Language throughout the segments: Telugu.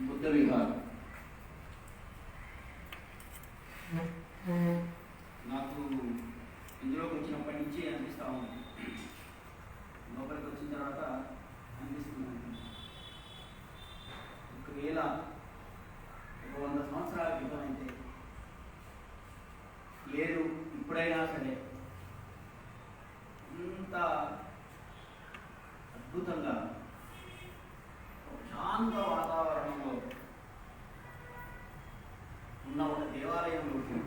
బుద్ధ విహార్. నాకు ఇందులోకి వచ్చినప్పటి నుంచి అనిపిస్తూ ఉంది, లోపలికి వచ్చిన తర్వాత అనిపిస్తున్నాను, ఒకవేళ 100 సంవత్సరాల క్రితం అయితే లేదు, ఇప్పుడైనా సరే ఇంత అద్భుతంగా శాంత వాతావరణంలో ఉన్న ఒక దేవాలయంలోకి,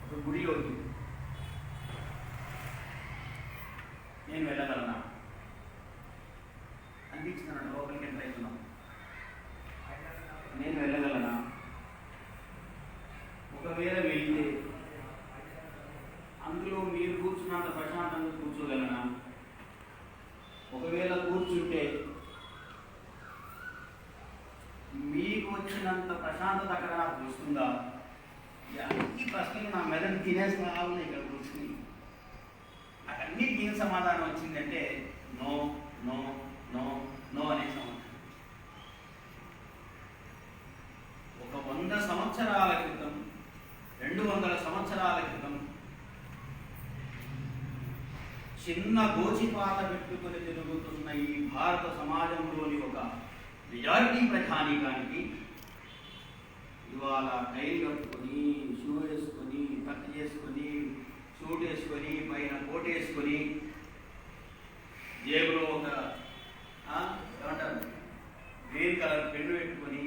ఒక గుడిలోకి నేను వెళ్ళగలనా అనిపించిందన్న. లోపలికి ఎంటర్ అవుతున్నాం, నేను వెళ్ళగలనా? ఒకవేళ వెళ్తే అందులో మీరు కూర్చున్నంత ప్రశాంతంగా కూర్చోగలనా? ఒకవేళ కూర్చుంటే మీకు వచ్చినంత ప్రశాంతత అక్కడ నాకు వస్తుందా? అన్ని ప్రశ్నలు నా మెదడు తినేస్తా ఉన్నాయి ఇక్కడ కూర్చుని. అన్నిటికీ ఏం సమాధానం వచ్చిందంటే నో నో నో నో అనే సమాధానం. ఒక 100 సంవత్సరాల క్రితం, 200 సంవత్సరాల క్రితం చిన్న గోచిపాత పెట్టుకుని తిరుగుతున్న ఈ భారత సమాజంలోని ఒక మెజారిటీ ప్రధానికానికి ఇవాళ టై కట్టుకొని, షూ వేసుకొని, కట్ చేసుకొని, సూట్ వేసుకొని, పైన కోట్ వేసుకొని, జేబులో ఒక ఏమంటారు గ్రీన్ కలర్ పెన్ను పెట్టుకొని,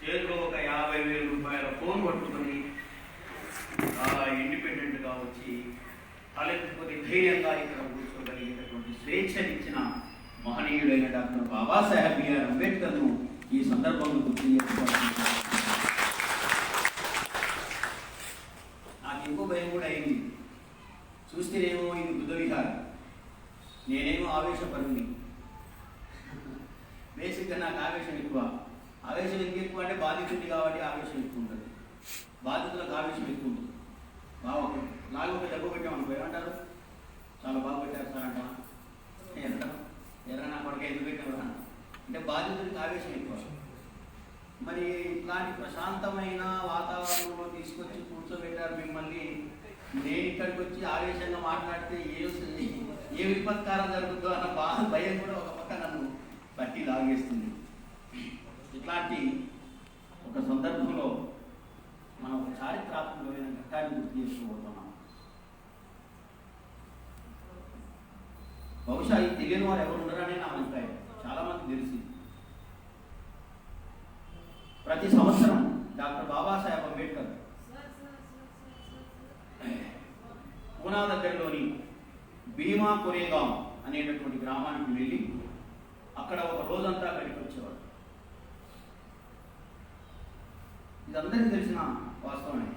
చేతిలో ఒక 50,000 రూపాయల ఫోన్ పట్టుకొని చాలా ఇండిపెండెంట్గా వచ్చి తలెత్తుకొని ధైర్యంగా ఇక్కడ కూర్చోగలిగేటటువంటి స్వేచ్ఛనిచ్చిన మహనీయుడైన డాక్టర్ బాబాసాహెబ్ బిఆర్ అంబేద్కర్ను ఈ సందర్భంలో గుర్తు చేసుకోవాలి. నాకు ఇంకో భయం కూడా అయింది. చూస్తేనేమో ఇది బుద్ధ విహారం, నేనేమో ఆవేశపరుని. బేసిక్గా నాకు ఆవేశం ఎక్కువ. ఆవేశం ఎందుకు ఎక్కువ అంటే బాధితుడిని కాబట్టి ఆవేశం ఎక్కువ ఉంటుంది. బాధితులకు ఆవేశం ఎక్కువ ఉంటుంది. బాగుంది నాకు ఒక దెబ్బ పెట్టామనుకో ఏమంటారు, చాలా బాగా పెట్టారు సార్ అంట, ఎర్రగా నా కొడుకు ఎందుకు పెట్టారు అంటే బాధితుడికి ఆవేశం ఎక్కువ. మరి ఇట్లాంటి ప్రశాంతమైన వాతావరణంలో తీసుకొచ్చి కూర్చోబెట్టారు మిమ్మల్ని. నేను ఇక్కడికి వచ్చి ఆవేశంగా మాట్లాడితే ఏ విపత్కారం జరుగుతుందో అన్న భయం కూడా ఒక పక్క నన్ను బట్టి లాగేస్తుంది. ఇట్లాంటి ఒక సందర్భంలో మనం ఒక చారిత్రాత్మకమైన ఘట్టాన్ని గుర్తు చేసుకోబోతున్నాం. బహుశా ఈ తెలియని వారు ఎవరు ఉండరనే నా అభిప్రాయం. చాలామంది తెలిసి ప్రతి సంవత్సరం డాక్టర్ బాబాసాహెబ్ అంబేద్కర్ పూనా దగ్గరలోని భీమా కొరేగాం అనేటటువంటి గ్రామానికి వెళ్ళి అక్కడ ఒక రోజంతా గడిపి వచ్చేవాడు. ఇదందరికీ తెలిసిన వాస్తవమే.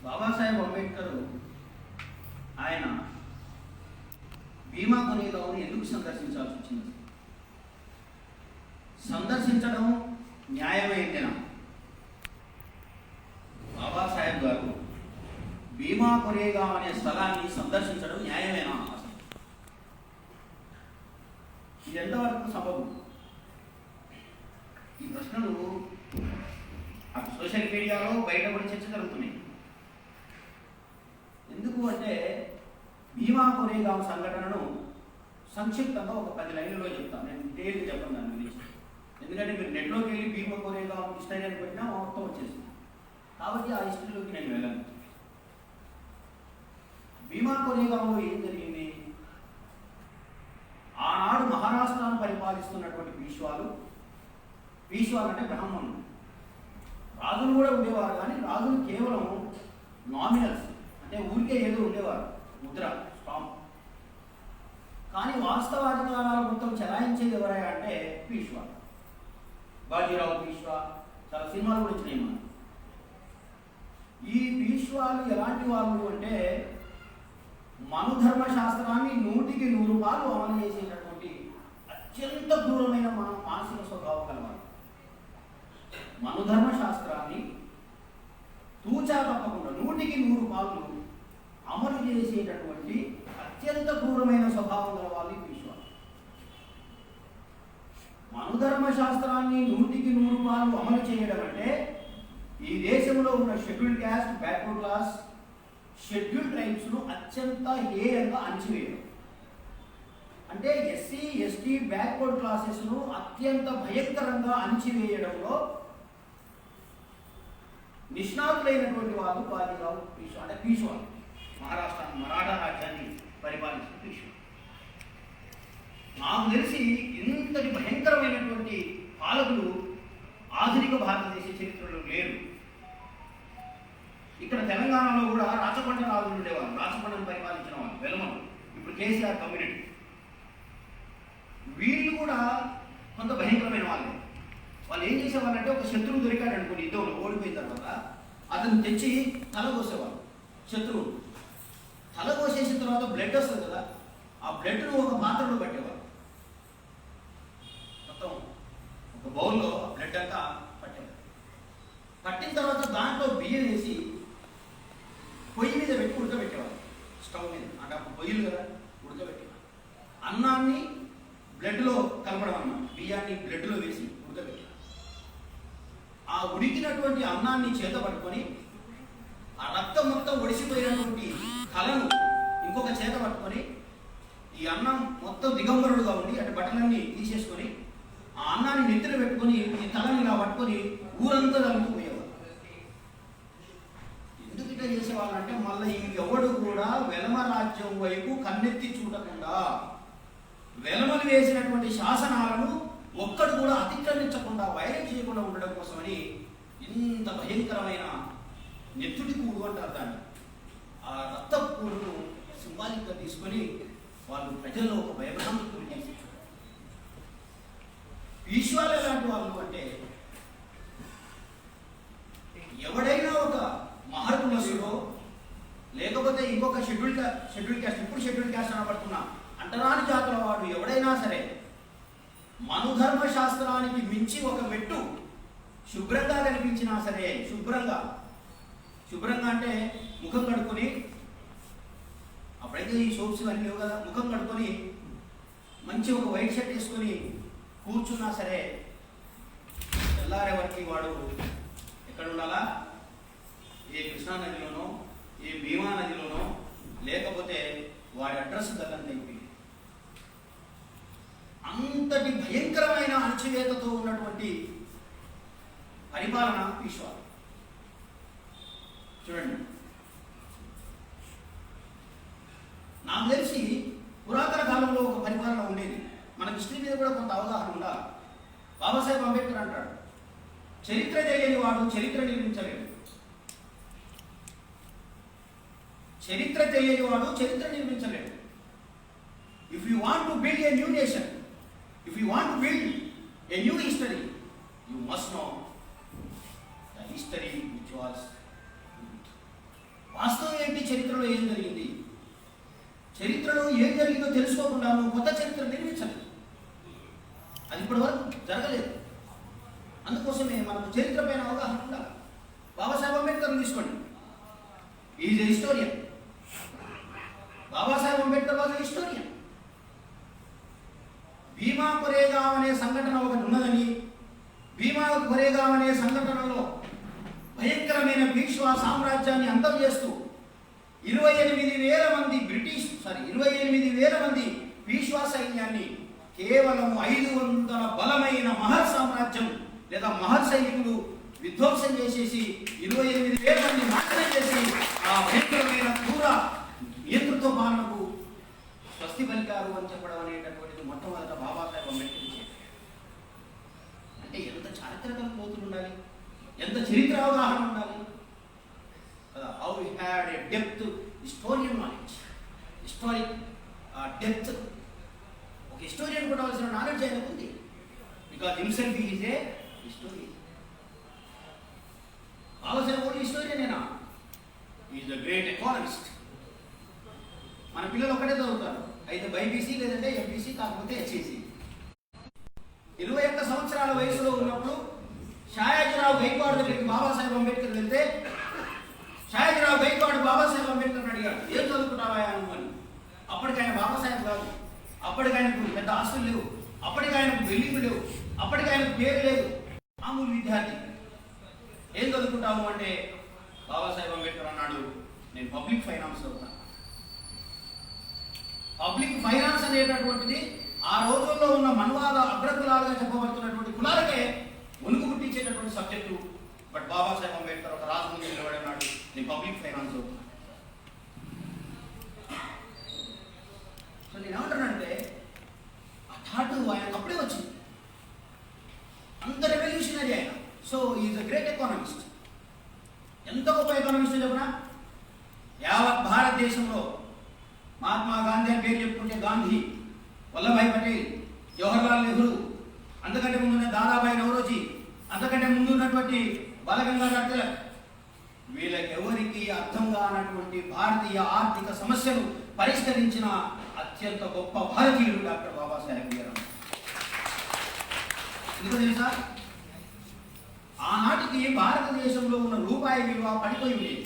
బాబాసాహెబ్ అంబేద్కర్ ఆయన భీమా కొరేగాంని ఎందుకు సందర్శించాల్సి వచ్చింది? సందర్శించడం న్యాయమైతేనా? బాబాసాహెబ్ గారు భీమా కొరేగాం అనే స్థలాన్ని సందర్శించడం న్యాయమేనా? అసలు ఇది ఎంతవరకు సబబు? ఈ ప్రశ్నలు అటు సోషల్ మీడియాలో బయట కూడా చర్చ జరుగుతున్నాయి. ఎందుకు అంటే భీమా కొరేగాం సంఘటనను సంక్షిప్తంగా ఒక 10 లైన్లలో చెప్తాను. నేను డీటెయిల్గా చెప్పను దాని గురించి. ఎందుకంటే మీరు నెట్లోకి వెళ్ళి భీమా కొరేగాం హిస్టరీ అని పెట్టినా మొత్తం వచ్చేసింది. కాబట్టి ఆ హిస్టరీలోకి నేను వెళ్ళను. భీమా కొరేగాంలో ఏం జరిగింది? ఆనాడు మహారాష్ట్రాను పరిపాలిస్తున్నటువంటి పీష్వాలు అంటే బ్రాహ్మణులు, రాజులు కూడా ఉండేవారు. కానీ రాజులు కేవలం నామినల్స్, అంటే ఊరికే ఏదో ఉండేవారు, ముద్ర స్టాంప్. కానీ వాస్తవాధికారాలు మొత్తం చెలాయించేది ఎవరై అంటే పీష్వా, బాజీరావు పీష్వా. చాలా సినిమాలు కూడా వచ్చినాయి మనం. ఈ పీష్వాలు ఎలాంటి వాళ్ళు అంటే మనుధర్మ శాస్త్రాన్ని 100కి 100 పాలు అమలు చేసేటటువంటి అత్యంత క్రూరమైన మానసిక స్వభావం కలవాలి. మనుధర్మ శాస్త్రాన్ని తూచా తప్పకుండా 100కి 100 పాలు అమలు చేసేటటువంటి అత్యంత క్రూరమైన స్వభావం గల వాళ్ళు పీష్వా. మనుధర్మ శాస్త్రాన్ని 100% అమలు చేయడం అంటే ఈ దేశంలో ఉన్న scheduled caste, backward class, scheduled ట్రైబ్స్ను అత్యంత హేయంగా అణచివేయడం. అంటే ఎస్సీ, ఎస్టీ, బ్యాక్వర్డ్ క్లాసెస్ను అత్యంత భయంకరంగా అణచివేయడంలో నిష్ణాతులైనటువంటి వాళ్ళు బాజీరావు పీష్వా, అంటే పీష్వా, మహారాష్ట్ర మరాఠా రాజ్యాన్ని పరిపాలించిన పీష్వా. నాకు తెలిసి ఇంతటి భయంకరమైనటువంటి పాలకులు ఆధునిక భారతదేశ చరిత్రలో లేరు. ఇక్కడ తెలంగాణలో కూడా రాచకొండ రాజులు ఉండేవారు, రాచకొండను పరిపాలించిన వాళ్ళు వెలమలు, ఇప్పుడు కేసీఆర్ కమ్యూనిటీ. వీళ్ళు కూడా కొంత భయంకరమైన వాళ్ళే. వాళ్ళు ఏం చేసేవాళ్ళంటే ఒక శత్రువు దొరికాడు అనుకోండి, యుద్ధంలో ఓడిపోయిన తర్వాత అతను తెచ్చి తల కోసేవాళ్ళు. శత్రువు తల కోసేసిన తర్వాత బ్లడ్ వస్తుంది కదా, ఆ బ్లడ్ను ఒక పాత్రలో పట్టేవాళ్ళు. మొత్తం ఒక బౌల్లో బ్లడ్ అంతా పట్టేవాళ్ళు. పట్టిన తర్వాత దాంట్లో బియ్యం వేసి పొయ్యి మీద పెట్టి ఉడకబెట్టేవాళ్ళు. స్టవ్ మీద, అంటే అప్పుడు పొయ్యిలు కదా, ఉడకబెట్టేవాళ్ళు. అన్నాన్ని బ్లడ్లో కలపడం అన్నమాట, బియ్యాన్ని బ్లడ్లో వేసి ఉడకబెట్టేవాళ్ళు. ఆ ఉడికినటువంటి అన్నాన్ని చేత పట్టుకొని ఆ రక్తం మొత్తం ఒడిసిపోయినటువంటి కలను ఇంకొక చేత పట్టుకొని ఈ అన్నం మొత్తం దిగంబరుడుగా ఉండి అంటే బట్టలన్నీ తీసేసుకొని ఆ అన్నాన్ని నెత్తిన పెట్టుకొని ఈ తలని ఇలా పట్టుకొని ఊరంతా తలుపుతూ పోయేవారు. ఎందుకు ఇట్లా చేసేవాళ్ళంటే మళ్ళీ ఎవడు కూడా వెలమ రాజ్యం వైపు కన్నెత్తి చూడకుండా, వెలమలు వేసినటువంటి శాసనాలను ఒక్కడు కూడా అతిక్రమించకుండా, వైరం చేయకుండా ఉండడం కోసమని ఇంత భయంకరమైన నెత్తుడి కూడు అంటారు దాన్ని. ఆ రక్త కూడును సింబాలిక్గా తీసుకొని వాళ్ళు ప్రజల్లో ఒక భయభ్రాంతులు చేసి, పీష్వాలు ఎలాంటి వాళ్ళు అంటే ఎవడైనా ఒక మహర్కులసుడో లేకపోతే ఇంకొక షెడ్యూల్ క్యాస్ట్, ఇప్పుడు షెడ్యూల్ క్యాస్ట్ అనబడుతున్నా అంటరాని జాతుల వాడు ఎవడైనా సరే మనుధర్మ శాస్త్రానికి మించి ఒక మెట్టు శుభ్రంగా కనిపించినా సరే, శుభ్రంగా అంటే ముఖం కడుక్కొని, అప్పుడైతే ఈ సోప్స్ అన్నీ లేవు కదా, ముఖం కడుక్కొని మంచి ఒక వైట్ షర్ట్ వేసుకొని కూర్చున్నా సరే తెల్లారే వరకు వాడు ఎక్కడ ఉండాలా? ఏ కృష్ణా నదిలోనో, ఏ భీమా నదిలోనో, లేకపోతే వాడి అడ్రస్ గల్లంత అయిపోయింది. అంతటి భయంకరమైన అణచివేతతో ఉన్నటువంటి పరిపాలన పీష్వా. చూడండి, నాకు తెలిసి పురాతన కాలంలో ఒక పరిపాలన ఉండేది. మన హిస్టరీ మీద కూడా కొంత అవగాహన ఉండాలి. బాబాసాహెబ్ అంబేద్కర్ అంటాడు, చరిత్ర తెలియని వాడు చరిత్ర నిర్మించలేడు. చరిత్ర తెలియని వాడు చరిత్ర నిర్మించలేడు. If you want to build a new nation, if you want to build a new history, you must know the history which was. వాస్తవం ఏంటి? చరిత్రలో ఏం జరిగింది? చరిత్రలో ఏం జరిగిందో తెలుసుకోకుండా నువ్వు కొత్త చరిత్ర నిర్మించలేదు. అది ఇప్పటి వరకు జరగలేదు. అందుకోసమే మనకు చరిత్ర పైన అవగాహన ఉండాలి. బాబాసాహెబ్ అంబేద్కర్ తీసుకోండి, is a historian. Babasaheb Ambedkar was a historian. Bhima Koregaon అనే సంఘటన ఒకటి ఉన్నదని, భీమా కొరేగావ్ అనే సంఘటనలో భయంకరమైన పీష్వా సామ్రాజ్యాన్ని అంతం చేస్తూ 28,000 మంది పీష్వా సైన్యాన్ని కేవలం 500 బలమైన మహర్ సామ్రాజ్యం లేదా మహర్ సైనికులు విధ్వంసం చేసేసి 28,000 మంది నాశనం చేసి ఆ భయంకరమైన క్రూర నియంతృత్వ పాలనకు స్వస్తి పలికారు అని చెప్పడం అనేటటువంటిది మొట్టమొదట బాబాసాహెబ్ అంబేద్కర్ చేశారు. అంటే ఎంత చారిత్రక పోతులు ఉండాలి, ఎంత చరిత్ర అవగాహన ఉండాలి కదా. How we had a depth historian knowledge, historic depth. ఒక హిస్టోరియన్ కూడా కావాల్సిన నాలెడ్జ్ ఆయనకు ఉంది. Because himself is a historian. Babasaheb కూడా హిస్టోరియనేనా? Is the great economist. మన పిల్లలు ఒకటే చదువుతారు, అయితే బైపీసీ లేదంటే ఎంపీసీ, కాకపోతే హెచ్ఈసీ. 21 సంవత్సరాల వయసులో ఉన్నప్పుడు షాయాజీరావు గైక్వాడ్ దగ్గరికి బాబాసాహెబ్ అంబేద్కర్ వెళ్తే షాయాజీరావు గైక్వాడ్ బాబాసాహెబ్ అంబేద్కర్ అడిగాడు, ఏం చదువుకుంటావా అని. అప్పటికి ఆయన బాబాసాహెబ్ కాదు, అప్పటికి ఆయనకు పెద్ద ఆస్తులు లేవు, అప్పటికి ఆయనకు బిల్డింగ్ లేవు, అప్పటికి ఆయనకు పేరు లేదు, మామూలు విద్యార్థి. ఏం చదువుకుంటాము అంటే బాబాసాహెబ్ అంబేద్కర్ అన్నాడు, నేను పబ్లిక్ ఫైనాన్స్ చదువుతాను. పబ్లిక్ ఫైనాన్స్ అనేటటువంటిది ఆ రోజుల్లో ఉన్న మన్వాద అగ్రకులాలుగా చెప్పబడుతున్నటువంటి కులాలకే వణుకు పుట్టించేటటువంటి సబ్జెక్టు. బట్ బాబాసాహెబ్ అంబేద్కర్ ఒక రాజు ముందు నిలబడి అన్నాడు, నేను పబ్లిక్ ఫైనాన్స్ చదువుతాను. సో నేను ఏమంటానంటే ఆ థాట్ ఆయనకు అప్పుడే వచ్చింది. అంత రెవల్యూషనరీ ఆయన. So is a great economist. ఎంత గొప్ప ఎకానమిస్ట్ చెప్పినా, యావత్ భారతదేశంలో మహాత్మా గాంధీ అని పేరు చెప్పుకుంటే గాంధీ, వల్లభాయ్ పటేల్, జవహర్లాల్ నెహ్రూ, అంతకంటే ముందున్న దాదాబాయి నవరోజీ, అంతకంటే ముందు ఉన్నటువంటి బాలగంగాధర్ తిలక్, వీళ్ళకెవరికి అర్థం కానటువంటి భారతీయ ఆర్థిక సమస్యలు పరిష్కరించిన అత్యంత గొప్ప భారతీయుడు డాక్టర్ బాబాసాహెబ్ గారు. ఎందుకు తెలుసా? ఆనాటికి భారతదేశంలో ఉన్న రూపాయి విలువ పడిపోయి ఉండేది.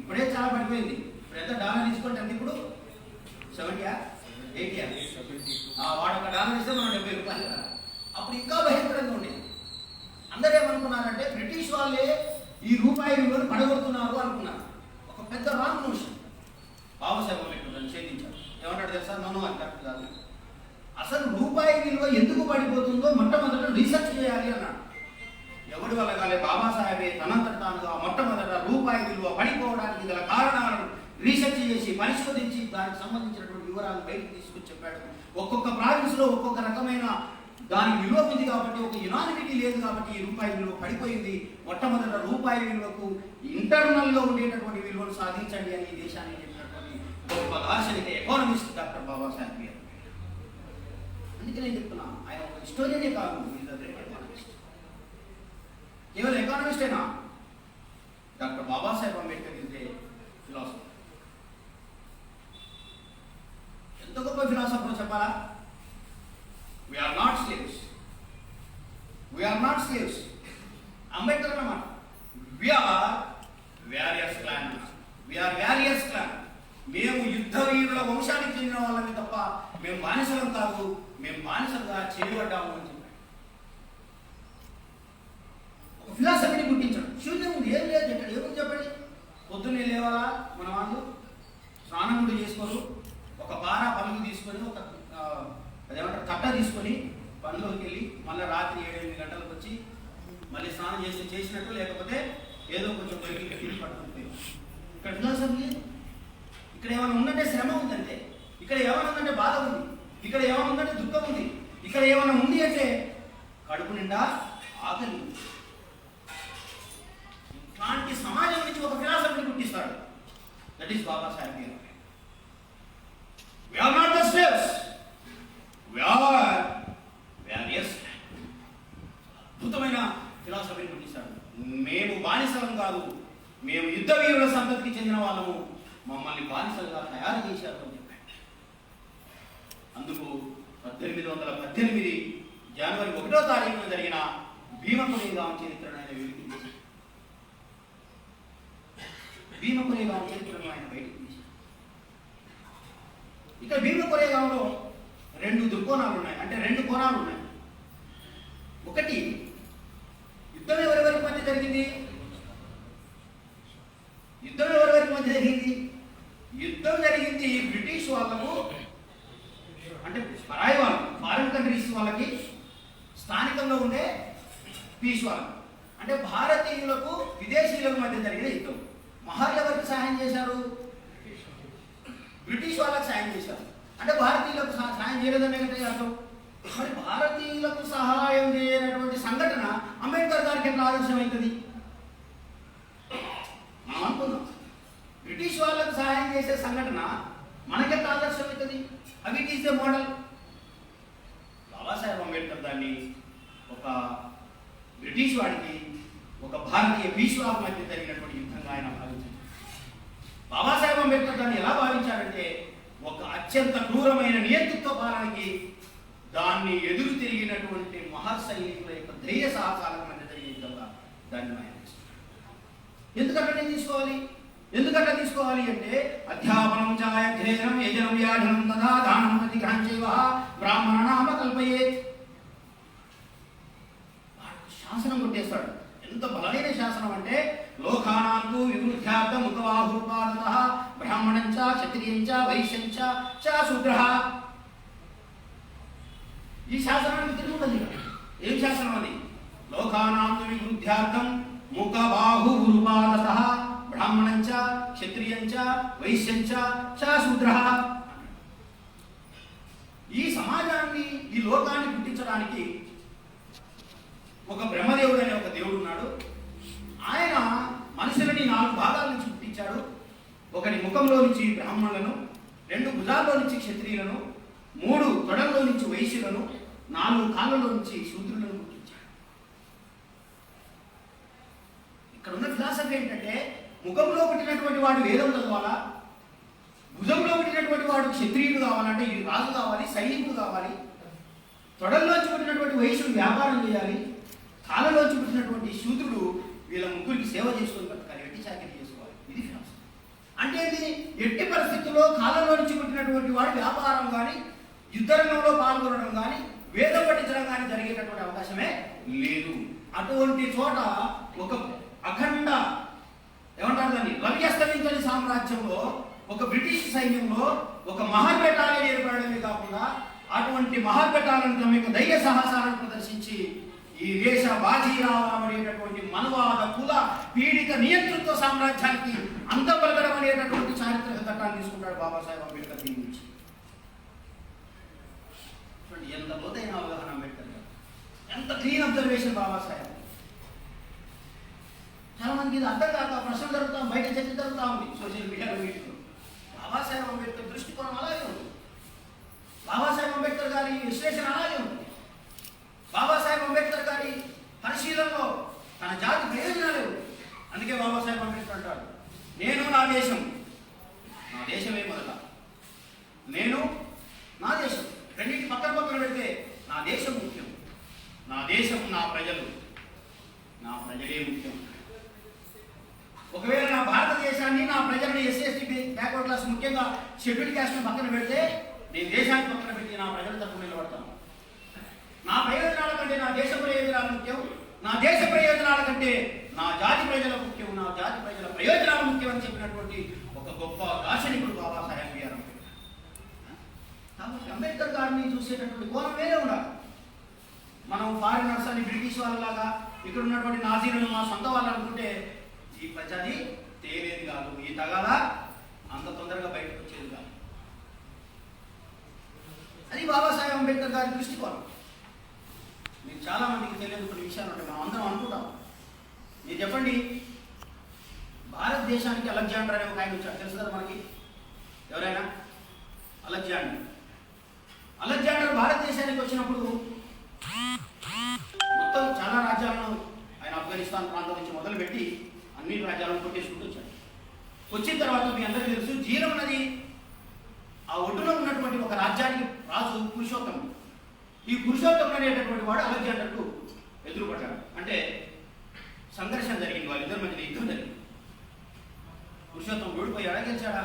ఇప్పుడే చాలా పడిపోయింది. ఇప్పుడు ఎంత డాలర్ తీసుకుంటే అంత ఇప్పుడు 70 80 వాడొక డాలర్ ఇస్తే మనం 70 రూపాయలు. అప్పుడు ఇంకా భయంకరంగా ఉండేది. అందరూ ఏమనుకున్నారంటే బ్రిటిష్ వాళ్ళే ఈ రూపాయి విలువను పడగొడుతున్నారు అనుకున్నారు. ఒక పెద్ద రాంగ్ నోషన్. బాబాసాహెబ్ అంబేద్కర్ ఛేదించారు. ఏమంటాడు తెలుసా? నన్ను అది కరెక్ట్ కాదు. అసలు రూపాయి విలువ ఎందుకు పడిపోతుందో మొట్టమొదట రీసెర్చ్ చేయాలి అన్నాడు. ఎవడి వల్ల కాలే, బాబాసాహెబే తనంతట తానుగా మొట్టమొదట రూపాయి విలువ పడిపోవడానికి గల కారణాలను రీసెర్చ్ చేసి పరిశోధించి దానికి సంబంధించినటువంటి వివరాలు బయటకు తీసుకొచ్చి చెప్పాడు. ఒక్కొక్క ప్రావిన్స్ లో ఒక్కొక్క రకమైన దానికి విలువ ఉంది కాబట్టి, ఒక యునానిటీ లేదు కాబట్టి ఈ రూపాయి విలువ పడిపోయింది. మొట్టమొదట రూపాయి విలువకు ఇంటర్నల్ లో ఉండేటటువంటి విలువను సాధించండి అని ఈ దేశాన్ని చెప్పినటువంటి గొప్ప దార్శనిక ఎకానమిస్ట్ డాక్టర్ బాబాసాహెబ్ గారు. అందుకే నేను చెప్తున్నా, ఆయన ఒక హిస్టోరియనే కాదు, ఎకానమిస్ట్. కేవలం ఎకానమిస్టేనా? Doctor Babasaheb Ambedkar is a philosopher. ఎంత గొప్ప ఫిలాసఫర్ చెప్పాలా? We are not slaves. We are not slaves. Ambedkar అన్నమాట. We are various clan. We are various clan. మేము యుద్ధ వీరుల వంశానికి చెందిన వాళ్ళని తప్ప మేము బానిసలం కాదు, మేము బానిసలుగా చేయబడ్డాము అని చెప్పాడు. ఒక ఫిలాసఫీని గుర్తించడం. శూన్యం ఉంది, ఏం లేదు. ఇక్కడ ఏముంది చెప్పండి? పొద్దున్నే లేవాలా మన వాళ్ళు, స్నానం కూడా చేసుకోరు, ఒక పార పలుగు తీసుకొని, ఒక అదేమంటారు కట్ట తీసుకొని పనిలోకి వెళ్ళి మళ్ళీ రాత్రి 7-8 గంటలకు వచ్చి మళ్ళీ స్నానం చేసినట్టు, లేకపోతే ఏదో కొంచెం దొరికి తిరిగి పట్టుకుంటే. ఇక్కడ ఫిలాసఫీ లేదు. ఇక్కడ ఏమైనా ఉందంటే శ్రమ ఉందంటే, ఇక్కడ ఏమైనా ఉందంటే బాధ ఉంది, ఇక్కడ ఏమైనా ఉందంటే దుఃఖం ఉంది, ఇక్కడ ఏమైనా ఉంది అంటే కడుపు నిండా ఆకలి. ఇట్లాంటి సమాజం నుంచి ఒక ఫిలాసఫీని గుర్తిస్తాడు. దట్ ఈస్ బాబాసాహెబ్ గారు. We are not the slaves. We are various. అద్భుతమైన ఫిలాసఫీని గుర్తిస్తాడు. మేము బానిసలం కాదు, మేము యుద్ధ వీరుల సంతతికి చెందిన వాళ్ళము, మమ్మల్ని బానిసలుగా తయారు చేశారు అని చెప్పాడు. అందుకు 1818 జనవరి 1వ తారీఖున జరిగిన భీమకురేగాం చరిత్రను ఆయన వెలికించారు. భీమకురేగాం చరిత్రను ఆయన బయటకు తీశారు. ఇక్కడ భీమకురేగాంలో 2 దుర్కోణాలు ఉన్నాయి, అంటే 2 కోణాలు ఉన్నాయి. ఒకటి, యుద్ధం ఎవరెవరికి మధ్య జరిగింది? యుద్ధం ఎవరెవరికి మధ్య జరిగింది? యుద్ధం జరిగింది బ్రిటిష్ వాళ్ళకు, అంటే పరాయి వాళ్ళు, ఫారిన్ కంట్రీస్ వాళ్ళకి, స్థానికంగా ఉండే పీస్ వాళ్ళకు, అంటే భారతీయులకు విదేశీయులకు మధ్య జరిగిన యుద్ధం. మహర్లు ఎవరికి సహాయం చేశారు? బ్రిటిష్ వాళ్ళకి సాయం చేశారు. అంటే భారతీయులకు సహాయం చేయలేదనే కదా అర్థం. మరి భారతీయులకు సహాయం చేయనటువంటి సంఘటన అంబేద్కర్ గారికి ఎట్లా ఆదర్శం అవుతుంది? మనం అనుకున్నాం, బ్రిటిష్ వాళ్ళకు సహాయం చేసే సంఘటన మనకెట్లా ఆదర్శం అవుతుంది? అవి it is a model. Babasaheb Ambedkar దాన్ని ఒక బ్రిటిష్ వాడికి, ఒక భారతీయ పీష్వాకు మధ్య జరిగినటువంటి యుద్ధంగా ఆయన భావించారు. బాబాసాహెబ్ అంబేద్కర్ దాన్ని ఎలా భావించారంటే, ఒక అత్యంత క్రూరమైన నియంతృత్వ పాలనకి దాన్ని ఎదురు తిరిగినటువంటి మహాసైనికుల యొక్క ధైర్య సాహసాలకు మధ్య జరిగే యుద్ధంగా దాన్ని ఆయన ఎందుకట్లా తీసుకోవాలి? ఎందుకట్లా తీసుకోవాలి అంటే, అధ్యాపనం చాయధ్యయనం యజనం వ్యాధనం తథా దానం ప్రతిగ్రహం చైవ బ్రాహ్మణానాం కల్పయే, శాసనం కొట్టేస్తాడు. ఎంత బలమైన శాసనం అంటే లోకానాంతు వివృద్ధ్యార్థ ముఖవాహుపాదత బ్రాహ్మణంచ క్షత్రియంచ వైశ్యంచ చ శూద్రః. ఈ శాసనానికి తిరుగుతుంది. ఏం శాసనం అది? లోకానాంతు వివృద్ధ్యార్థం ముఖబాహుపాదత బ్రాహ్మణంచ క్షత్రియంచ వైశ్యంచ చ శూద్రః. ఈ సమాజాన్ని, ఈ లోకాన్ని పుట్టించడానికి ఒక బ్రహ్మదేవుడు అనే ఒక దేవుడు ఉన్నాడు. ఆయన మనుషులని 4 భాగాల నుంచి పుట్టించాడు. ఒకటి ముఖంలో నుంచి బ్రాహ్మణులను, 2 భుజాల్లో నుంచి క్షత్రియులను, 3 తొడల్లో నుంచి వైశ్యులను, 4 కాళ్ళలో నుంచి శూద్రులను పుట్టించాడు. ఇక్కడ ఉన్న ఫిలాసఫీ ఏంటంటే ముఖంలో పుట్టినటువంటి వాడు వేదం చదవాలా, భుజంలో పుట్టినటువంటి వాడు క్షత్రియుడు కావాలంటే రాజు కావాలి, సైనికుడు కావాలి, తొడల్లోంచి పుట్టినటువంటి వైశ్యుడు వ్యాపారం చేయాలి, కాళ్ళలోంచి పుట్టినటువంటి శూద్రుడు వీళ్ళ ముగ్గురికి సేవ చేసుకొని బతకాలి, ఎట్టి చాకరీ చేసుకోవాలి. ఇది ఫిలాసఫీ అంటే ఇది. ఎట్టి పరిస్థితుల్లో కాళ్ళలో నుంచి పుట్టినటువంటి వాడు వ్యాపారం కానీ, యుద్ధరంగంలో పాల్గొనడం కానీ, వేదం పఠించడం కానీ జరిగేటటువంటి అవకాశమే లేదు. అటువంటి చోట ఒక అఖండ ఏమంటారు దాన్ని, రవి అస్తమించని సామ్రాజ్యంలో ఒక బ్రిటిష్ సైన్యంలో ఒక మహర్ బెటాలియన్ ఏర్పడమే కాకుండా అటువంటి మహర్ బెటాలియన్ తమ యొక్క ధైర్య సాహసాలను ప్రదర్శించి ఈ దేశ బాజీరావు అనేటటువంటి మనవాద కుల పీడిత నియంతృత్వ సామ్రాజ్యానికి అంతపలకడం అనేటటువంటి చారిత్రక ఘట్టాన్ని తీసుకుంటాడు బాబాసాహెబ్ అంబేద్కర్. దీని నుంచి ఎంత లోతైన అవగాహన అంబేద్కర్ గారు, ఎంత క్లీన్ అబ్జర్వేషన్ బాబాసాహెబ్. చాలా మందికి ఇది అర్థం కాక ప్రశ్నలు జరుగుతాం, బయట చర్చ జరుగుతూ ఉంది సోషల్ మీడియాలో వీటిలో. బాబాసాహెబ్ అంబేద్కర్ దృష్టికోణం అలాగే ఉంది, బాబాసాహెబ్ అంబేద్కర్ గారి విశ్లేషణ అలాగే ఉంది. బాబాసాహెబ్ అంబేద్కర్ గారి పరిశీలనలో తన జాతి ప్రయోజనాలు. అందుకే బాబాసాహెబ్ అంబేద్కర్ అంటాడు, నేను నా దేశం, నా దేశమే మొదట, నేను నా దేశం. రెండింటి పక్కన పక్కన పెడితే నా దేశం ముఖ్యం, నా దేశం, నా ప్రజలు, నా ప్రజలే ముఖ్యం. ఒకవేళ నా భారతదేశాన్ని, నా ప్రజల్ని ఎస్సీ బ్యాక్వర్డ్ క్లాస్ ముఖ్యంగా షెడ్యూల్ క్యాస్ట్ పక్కన పెడితే నేను దేశాన్ని పక్కన పెట్టి నా ప్రజల తరపున నిలబడతాను. నా ప్రయోజనాల కంటే నా దేశ ప్రయోజనాలు ముఖ్యం, నా దేశ ప్రయోజనాల కంటే నా జాతి ప్రజల ముఖ్యం, నా జాతి ప్రజల ప్రయోజనాలు ముఖ్యం అని చెప్పినటువంటి ఒక గొప్ప దార్శనికుడు బాబాసాహెబ్ బిఆర్ అంబేద్కర్. కాబట్టి అంబేద్కర్ గారిని చూసేటటువంటి కోణం వేరే ఉండాలి. మనం ఫారినర్స్ అని బ్రిటిష్ వాళ్ళలాగా ఇక్కడ ఉన్నటువంటి నాజీలను మా సొంత వాళ్ళు అనుకుంటే ఈ ప్రజది తేలేది కాదు, ఈ తగాద అంత తొందరగా బయటకు వచ్చేది కాదు. అది బాబాసాహెబ్ అంబేద్కర్ గారి దృష్టికోణం. మీకు చాలా మందికి తెలియదు కొన్ని విషయాలు ఉంటాయి, మనం అందరం అనుకుంటాం. మీరు చెప్పండి, భారతదేశానికి అలెగ్జాండర్ అనే ఒక ఆయన వచ్చాడు, తెలుసు కదా మనకి? ఎవరైనా? అలెగ్జాండర్ భారతదేశానికి వచ్చినప్పుడు మొత్తం చాలా రాజ్యాలను ఆయన ఆఫ్ఘనిస్తాన్ ప్రాంతం నుంచి మొదలుపెట్టి అన్ని రాజ్యాలను కొట్టేసుకుంటూ వచ్చాడు. వచ్చిన తర్వాత మీ అందరికీ తెలుసు, జీలం నది ఆ ఒడ్డులో ఉన్నటువంటి ఒక రాజ్యానికి రాజు పురుషోత్తముడు. ఈ పురుషోత్తముడు అనేటటువంటి వాడు అలెగ్జాండర్కు ఎదురుపడ్డాడు. అంటే సంఘర్షణ జరిగింది, వాళ్ళిద్దరి మధ్య యుద్ధం జరిగింది. పురుషోత్తముడు ఓడిపోయాడా, గెలిచాడా?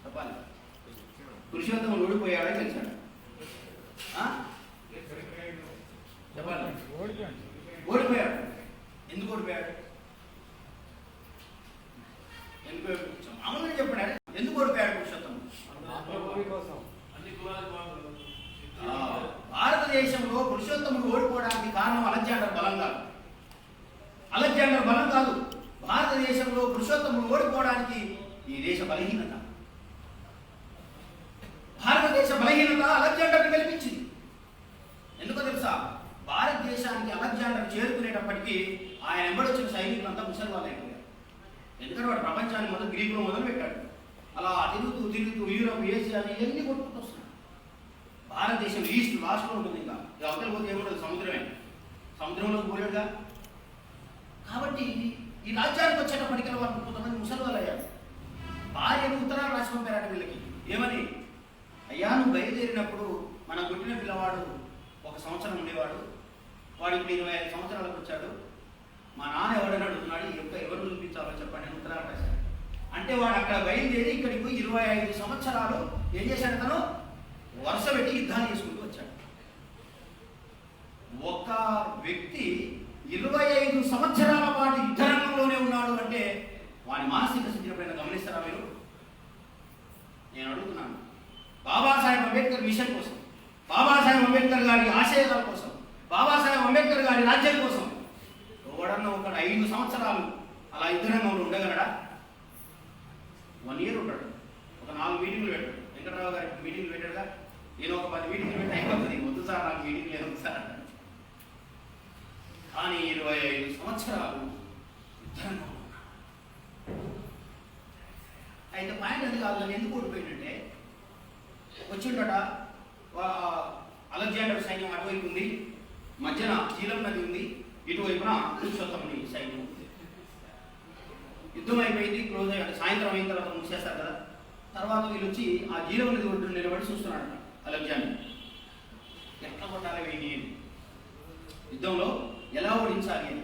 చెప్పాలి. పురుషోత్తముడు ఓడిపోయాడా, గెలిచాడా? చెప్పాలి. ఓడిపోయాడు. ఎందుకు ఓడిపోయాడు? మామూలుగా చెప్పాడు. ఎందుకు ఓడిపోయాడు పురుషోత్తముడు? భారతదేశంలో పురుషోత్తముడు ఓడిపోవడానికి కారణం అలెగ్జాండర్ బలం కాదు. అలెగ్జాండర్ బలం కాదు, భారతదేశంలో పురుషోత్తముడు ఓడిపోవడానికి ఈ దేశ బలహీనత. భారతదేశ బలహీనత అలెగ్జాండర్ని గెలిపించింది. ఎందుకో తెలుసా? భారతదేశానికి అలెగ్జాండర్ చేరుకునేటప్పటికీ ఆయన ఎంబడొచ్చిన సైనికులంతా ముసలి వాళ్ళు అయిపోయారు. ఎందుకంటే వాడు ప్రపంచాన్ని మొదలు గ్రీకులో మొదలు పెట్టాడు. అలా తిరుగుతూ తిరుగుతూ యూరోప్, ఏషియా ఇవన్నీ కొట్టుకుంటూ వస్తున్నాడు. భారతదేశం ఈస్ట్ లాస్ట్లో ఉంటుంది. ఇంకా అవతల పోతే ఏముండదు, సముద్రమే. సముద్రంలోకి పోలేడుగా. కాబట్టి ఈ రాజ్యానికి వచ్చేటప్పటికీ వాళ్ళు కొంతమంది ముసలి వాళ్ళు అయ్యారు. భార్యను ఉత్తరాలు రాసి పంపారట వీళ్ళకి. ఏమని? అయ్యా, నువ్వు బయలుదేరినప్పుడు మన పుట్టిన పిల్లవాడు 1 సంవత్సరం ఉండేవాడు, వాడు ఇప్పుడు 25 సంవత్సరాలకు వచ్చాడు. మా నాన్న ఎవడని అడుగుతున్నాడు, ఎవరు చూపించాలో చెప్పండి అని ఉత్తరాలు రాశాడు. అంటే వాడు అక్కడ బయలుదేరి ఇక్కడికి 25 సంవత్సరాలు ఏం చేశాడు? తను వరుస పెట్టి యుద్ధాలు చేసుకుంటూ వచ్చాడు. ఒక వ్యక్తి 25 సంవత్సరాల పాటు యుద్ధరంగంలోనే ఉన్నాడు అంటే వారి మానసిక స్థితిని పైన గమనిస్తారా మీరు? నేను అడుగుతున్నాను, బాబాసాహెబ్ అంబేద్కర్ మిషన్ కోసం, బాబాసాహెబ్ అంబేద్కర్ గారి ఆశయాల కోసం, బాబాసాహెబ్ అంబేద్కర్ గారి రాజ్యం కోసం ఎవడన్నా ఒక 5 సంవత్సరాలు అలా యుద్ధరంగంలో ఉండగలడా? 1 year ఉంటాడు, ఒక 4 మీటింగ్లు పెట్టాడు. వెంకటరావు గారి మీటింగ్లు పెట్టాడుగా, నేను ఒక 10 మీటింగ్లు పెట్టి అయిపోతుంది, వద్దు సార్ నాకు మీటింగ్ లేదు సార్ అంటాడు. కానీ 25 సంవత్సరాలు యుద్ధరంగంలో ఉన్నాడు. అయితే పాయింట్ అది కాదు, ఎందుకు ఓడిపోయిందంటే వచ్చిండట అలెగ్జాండర్ సైన్యం అటువైపు ఉంది, మధ్యన జీలం నది ఉంది, ఇటువైపున పురుషోత్తముని సైన్యం ఉంది. యుద్ధం అయిపోయింది, క్లోజ్ అయ్యి సాయంత్రం అయిన తర్వాత ముగిసేస్తారు కదా. తర్వాత వీళ్ళు వచ్చి ఆ జీలం నది ఒడ్డున నిలబడి చూస్తున్నాడు అలెగ్జాండర్. ఎట్లా కొట్టాలి వీడిని, యుద్ధంలో ఎలా ఓడించాలి అని.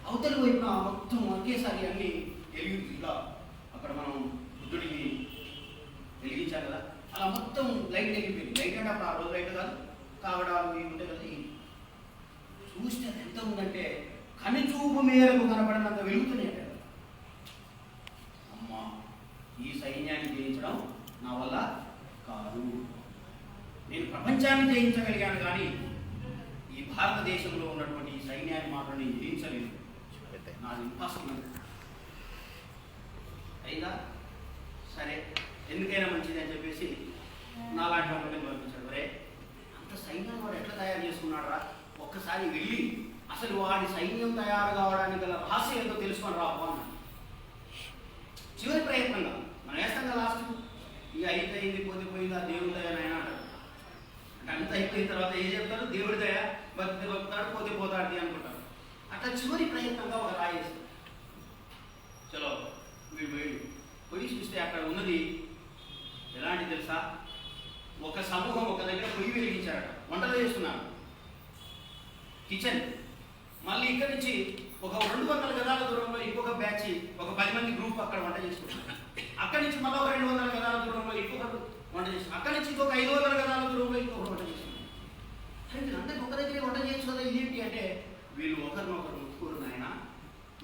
అవతలి వైపున మొత్తం ఒకేసారి అన్ని ఇలా అక్కడ మనం బుద్ధుడికి వెలిగించాలి కదా, అలా మొత్తం లైట్ వెలిగిపోయింది. లైట్ అంటే అప్పుడు ఆ రోజు లైట్ కాదు, కావడాలు ఇవి ఉంటాయి కదా. చూస్తే అది ఎంత ఉందంటే కనుచూపు మేరకు కనపడినంత వెలుగుతున్నాయి. అమ్మా, ఈ సైన్యాన్ని జయించడం నా వల్ల కాదు, నేను ప్రపంచాన్ని జయించగలిగాను కానీ ఈ భారతదేశంలో ఉన్నటువంటి ఈ సైన్యాన్ని మాత్రం నేను జయించలేదు, నాది ఇంపాసిబుల్. అయినా సరే ఎందుకైనా మంచిది అని చెప్పేసి నాలాంటి వాళ్ళని పంపించాడు. ఒరే, అంత సైన్యం వాడు ఎట్లా తయారు చేసుకున్నాడు? ఒక్కసారి వెళ్ళి అసలు వాడి సైన్యం తయారు కావడానికి గల రహస్యం ఏంటో తెలుసుకొని రావు అన్నాడు. చివరి ప్రయత్నంగా మనం వేస్తాం కదా, లాస్ట్ ఇక అయిపోయింది, పోతే ఆ దేవుడి దయ నాయన అంటారు. అంటే అంత అయిపోయిన తర్వాత ఏం చెప్తారు? దేవుడి దయ, భక్తి భక్తాడు, పోతే పోతాడు అనుకుంటారు. అట్లా చివరి ప్రయత్నంగా ఒక రాయి వేస్తారు. చలో వీడు పొయ్యి చూస్తే అక్కడ ఉన్నది ఎలాంటి తెలుసా? ఒక సమూహం ఒక దగ్గర పొయ్యి వెలిగించారట, వంటలు చేస్తున్నారు, కిచెన్. మళ్ళీ ఇక్కడి నుంచి ఒక 200 గజాల దూరంలో ఇంకొక బ్యాచ్, ఒక 10 మంది గ్రూప్ అక్కడ వంట చేసుకుంటున్నారు. అక్కడి నుంచి మళ్ళీ ఒక 200 గజాల దూరంలో ఇంకొకరు వంట చేస్తున్నారు. అక్కడి నుంచి ఇంకొక 500 గజాల దూరంలో ఇంకొకరు వంట చేస్తున్నారు. అందరికి ఒక దగ్గరే వంట చేయొచ్చు కదా, ఇదేంటి అంటే వీళ్ళు ఒకరినొకరు ముట్టుకోరు నాయన.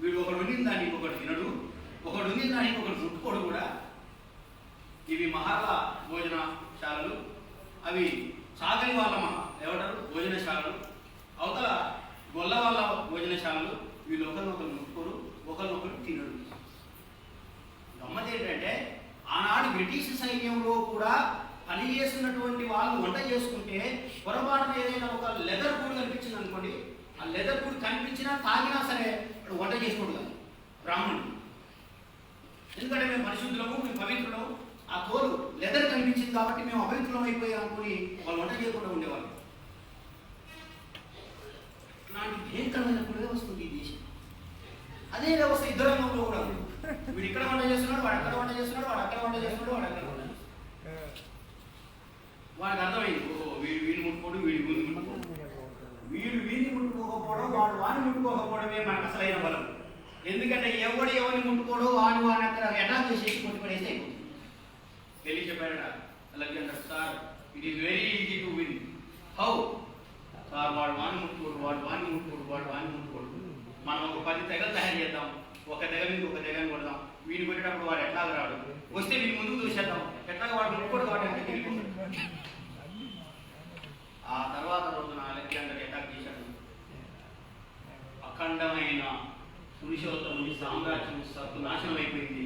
వీడు ఒకడు ఉండిన దాన్ని ఇంకొకటి తినడు, ఒకడు ఉండిన దాన్ని ఇంకొకటి ముట్టుకోడు కూడా. ఇవి మహాలా భోజనశాలలు, అవి సాగరి వాళ్ళ ఏమంటారు భోజనశాలలు, అవతల గొల్ల వాళ్ళ భోజనశాలలు. వీళ్ళు ఒకరినొకరు ముట్టుకోరు, ఒకరినొకరు తినడు. గమ్మత్ ఏంటంటే ఆనాడు బ్రిటిష్ సైన్యంలో కూడా పనిచేస్తున్నటువంటి వాళ్ళు వంట చేసుకుంటే పొరపాటున ఏదైనా ఒక లెదర్ కూడు కనిపించింది అనుకోండి, ఆ లెదర్ కూడు కనిపించినా తాగినా సరే వంట చేసుకోడు కదా బ్రాహ్మణుడు. ఎందుకంటే మేము పరిశుద్ధులము, మేము పవిత్రులము. ఆ తోలు లెదర్ కనిపించింది కాబట్టి మేము అపవిత్రులం అయిపోయాం అనుకుని వాళ్ళు వంట చేయకుండా ఉండేవాళ్ళు. ఇలాంటి భయంకరమైన కూడా వస్తుంది ఈ దేశం. అదే వ్యవస్థ యుద్ధరంగంలో కూడా ఉంది. వీడు ఇక్కడ వంట చేస్తున్నాడు, వాడు అక్కడ వంట చేస్తున్నాడు, వాడు అక్కడ వంట చేస్తున్నాడు, వాడు అక్కడ వంట చేస్తున్నాడు. వాడికి అర్థమైంది, ఓహో వీడు ముట్టుకోడు, వీడి ముందు ముట్టుకోడు, వీడిని ముట్టుకోకపోవడం, వాడు వాడిని ముట్టుకోకపోవడమే మనకు అసలైన బలం. ఎందుకంటే ఎవరిని ముట్టుకోడు, వాడిని అక్కడ అటాక్ చేసేసి కొట్టుపడేస్తే అయిపోతుంది. వెళ్ళి చెప్పాడట Alexander, sir it is very easy to win. How sir? వాడు వాడిని ముట్టుకోడు, వాడు వాడిని ముట్టుకోడు, వాడు వాడిని ముట్టుకోడు. మనం ఒక 10 తెగలు తయారు చేద్దాం, ఒక తెగ మీద ఒక తెగని కొడదాం. వీడిని కొట్టేటప్పుడు వాడు ఎట్లాగా రాడు, వస్తే వీడి ముందుకు చూసేద్దాం, ఎట్లాగా వాడు ముట్టుకోడు కాబట్టి అంటే తెలియదు. ఆ తర్వాత రోజున అలెగ్జాండర్ అటాక్ చేశాడు. అఖండమైన పురుషోత్తముని సామ్రాజ్యం సత్తు నాశనం అయిపోయింది.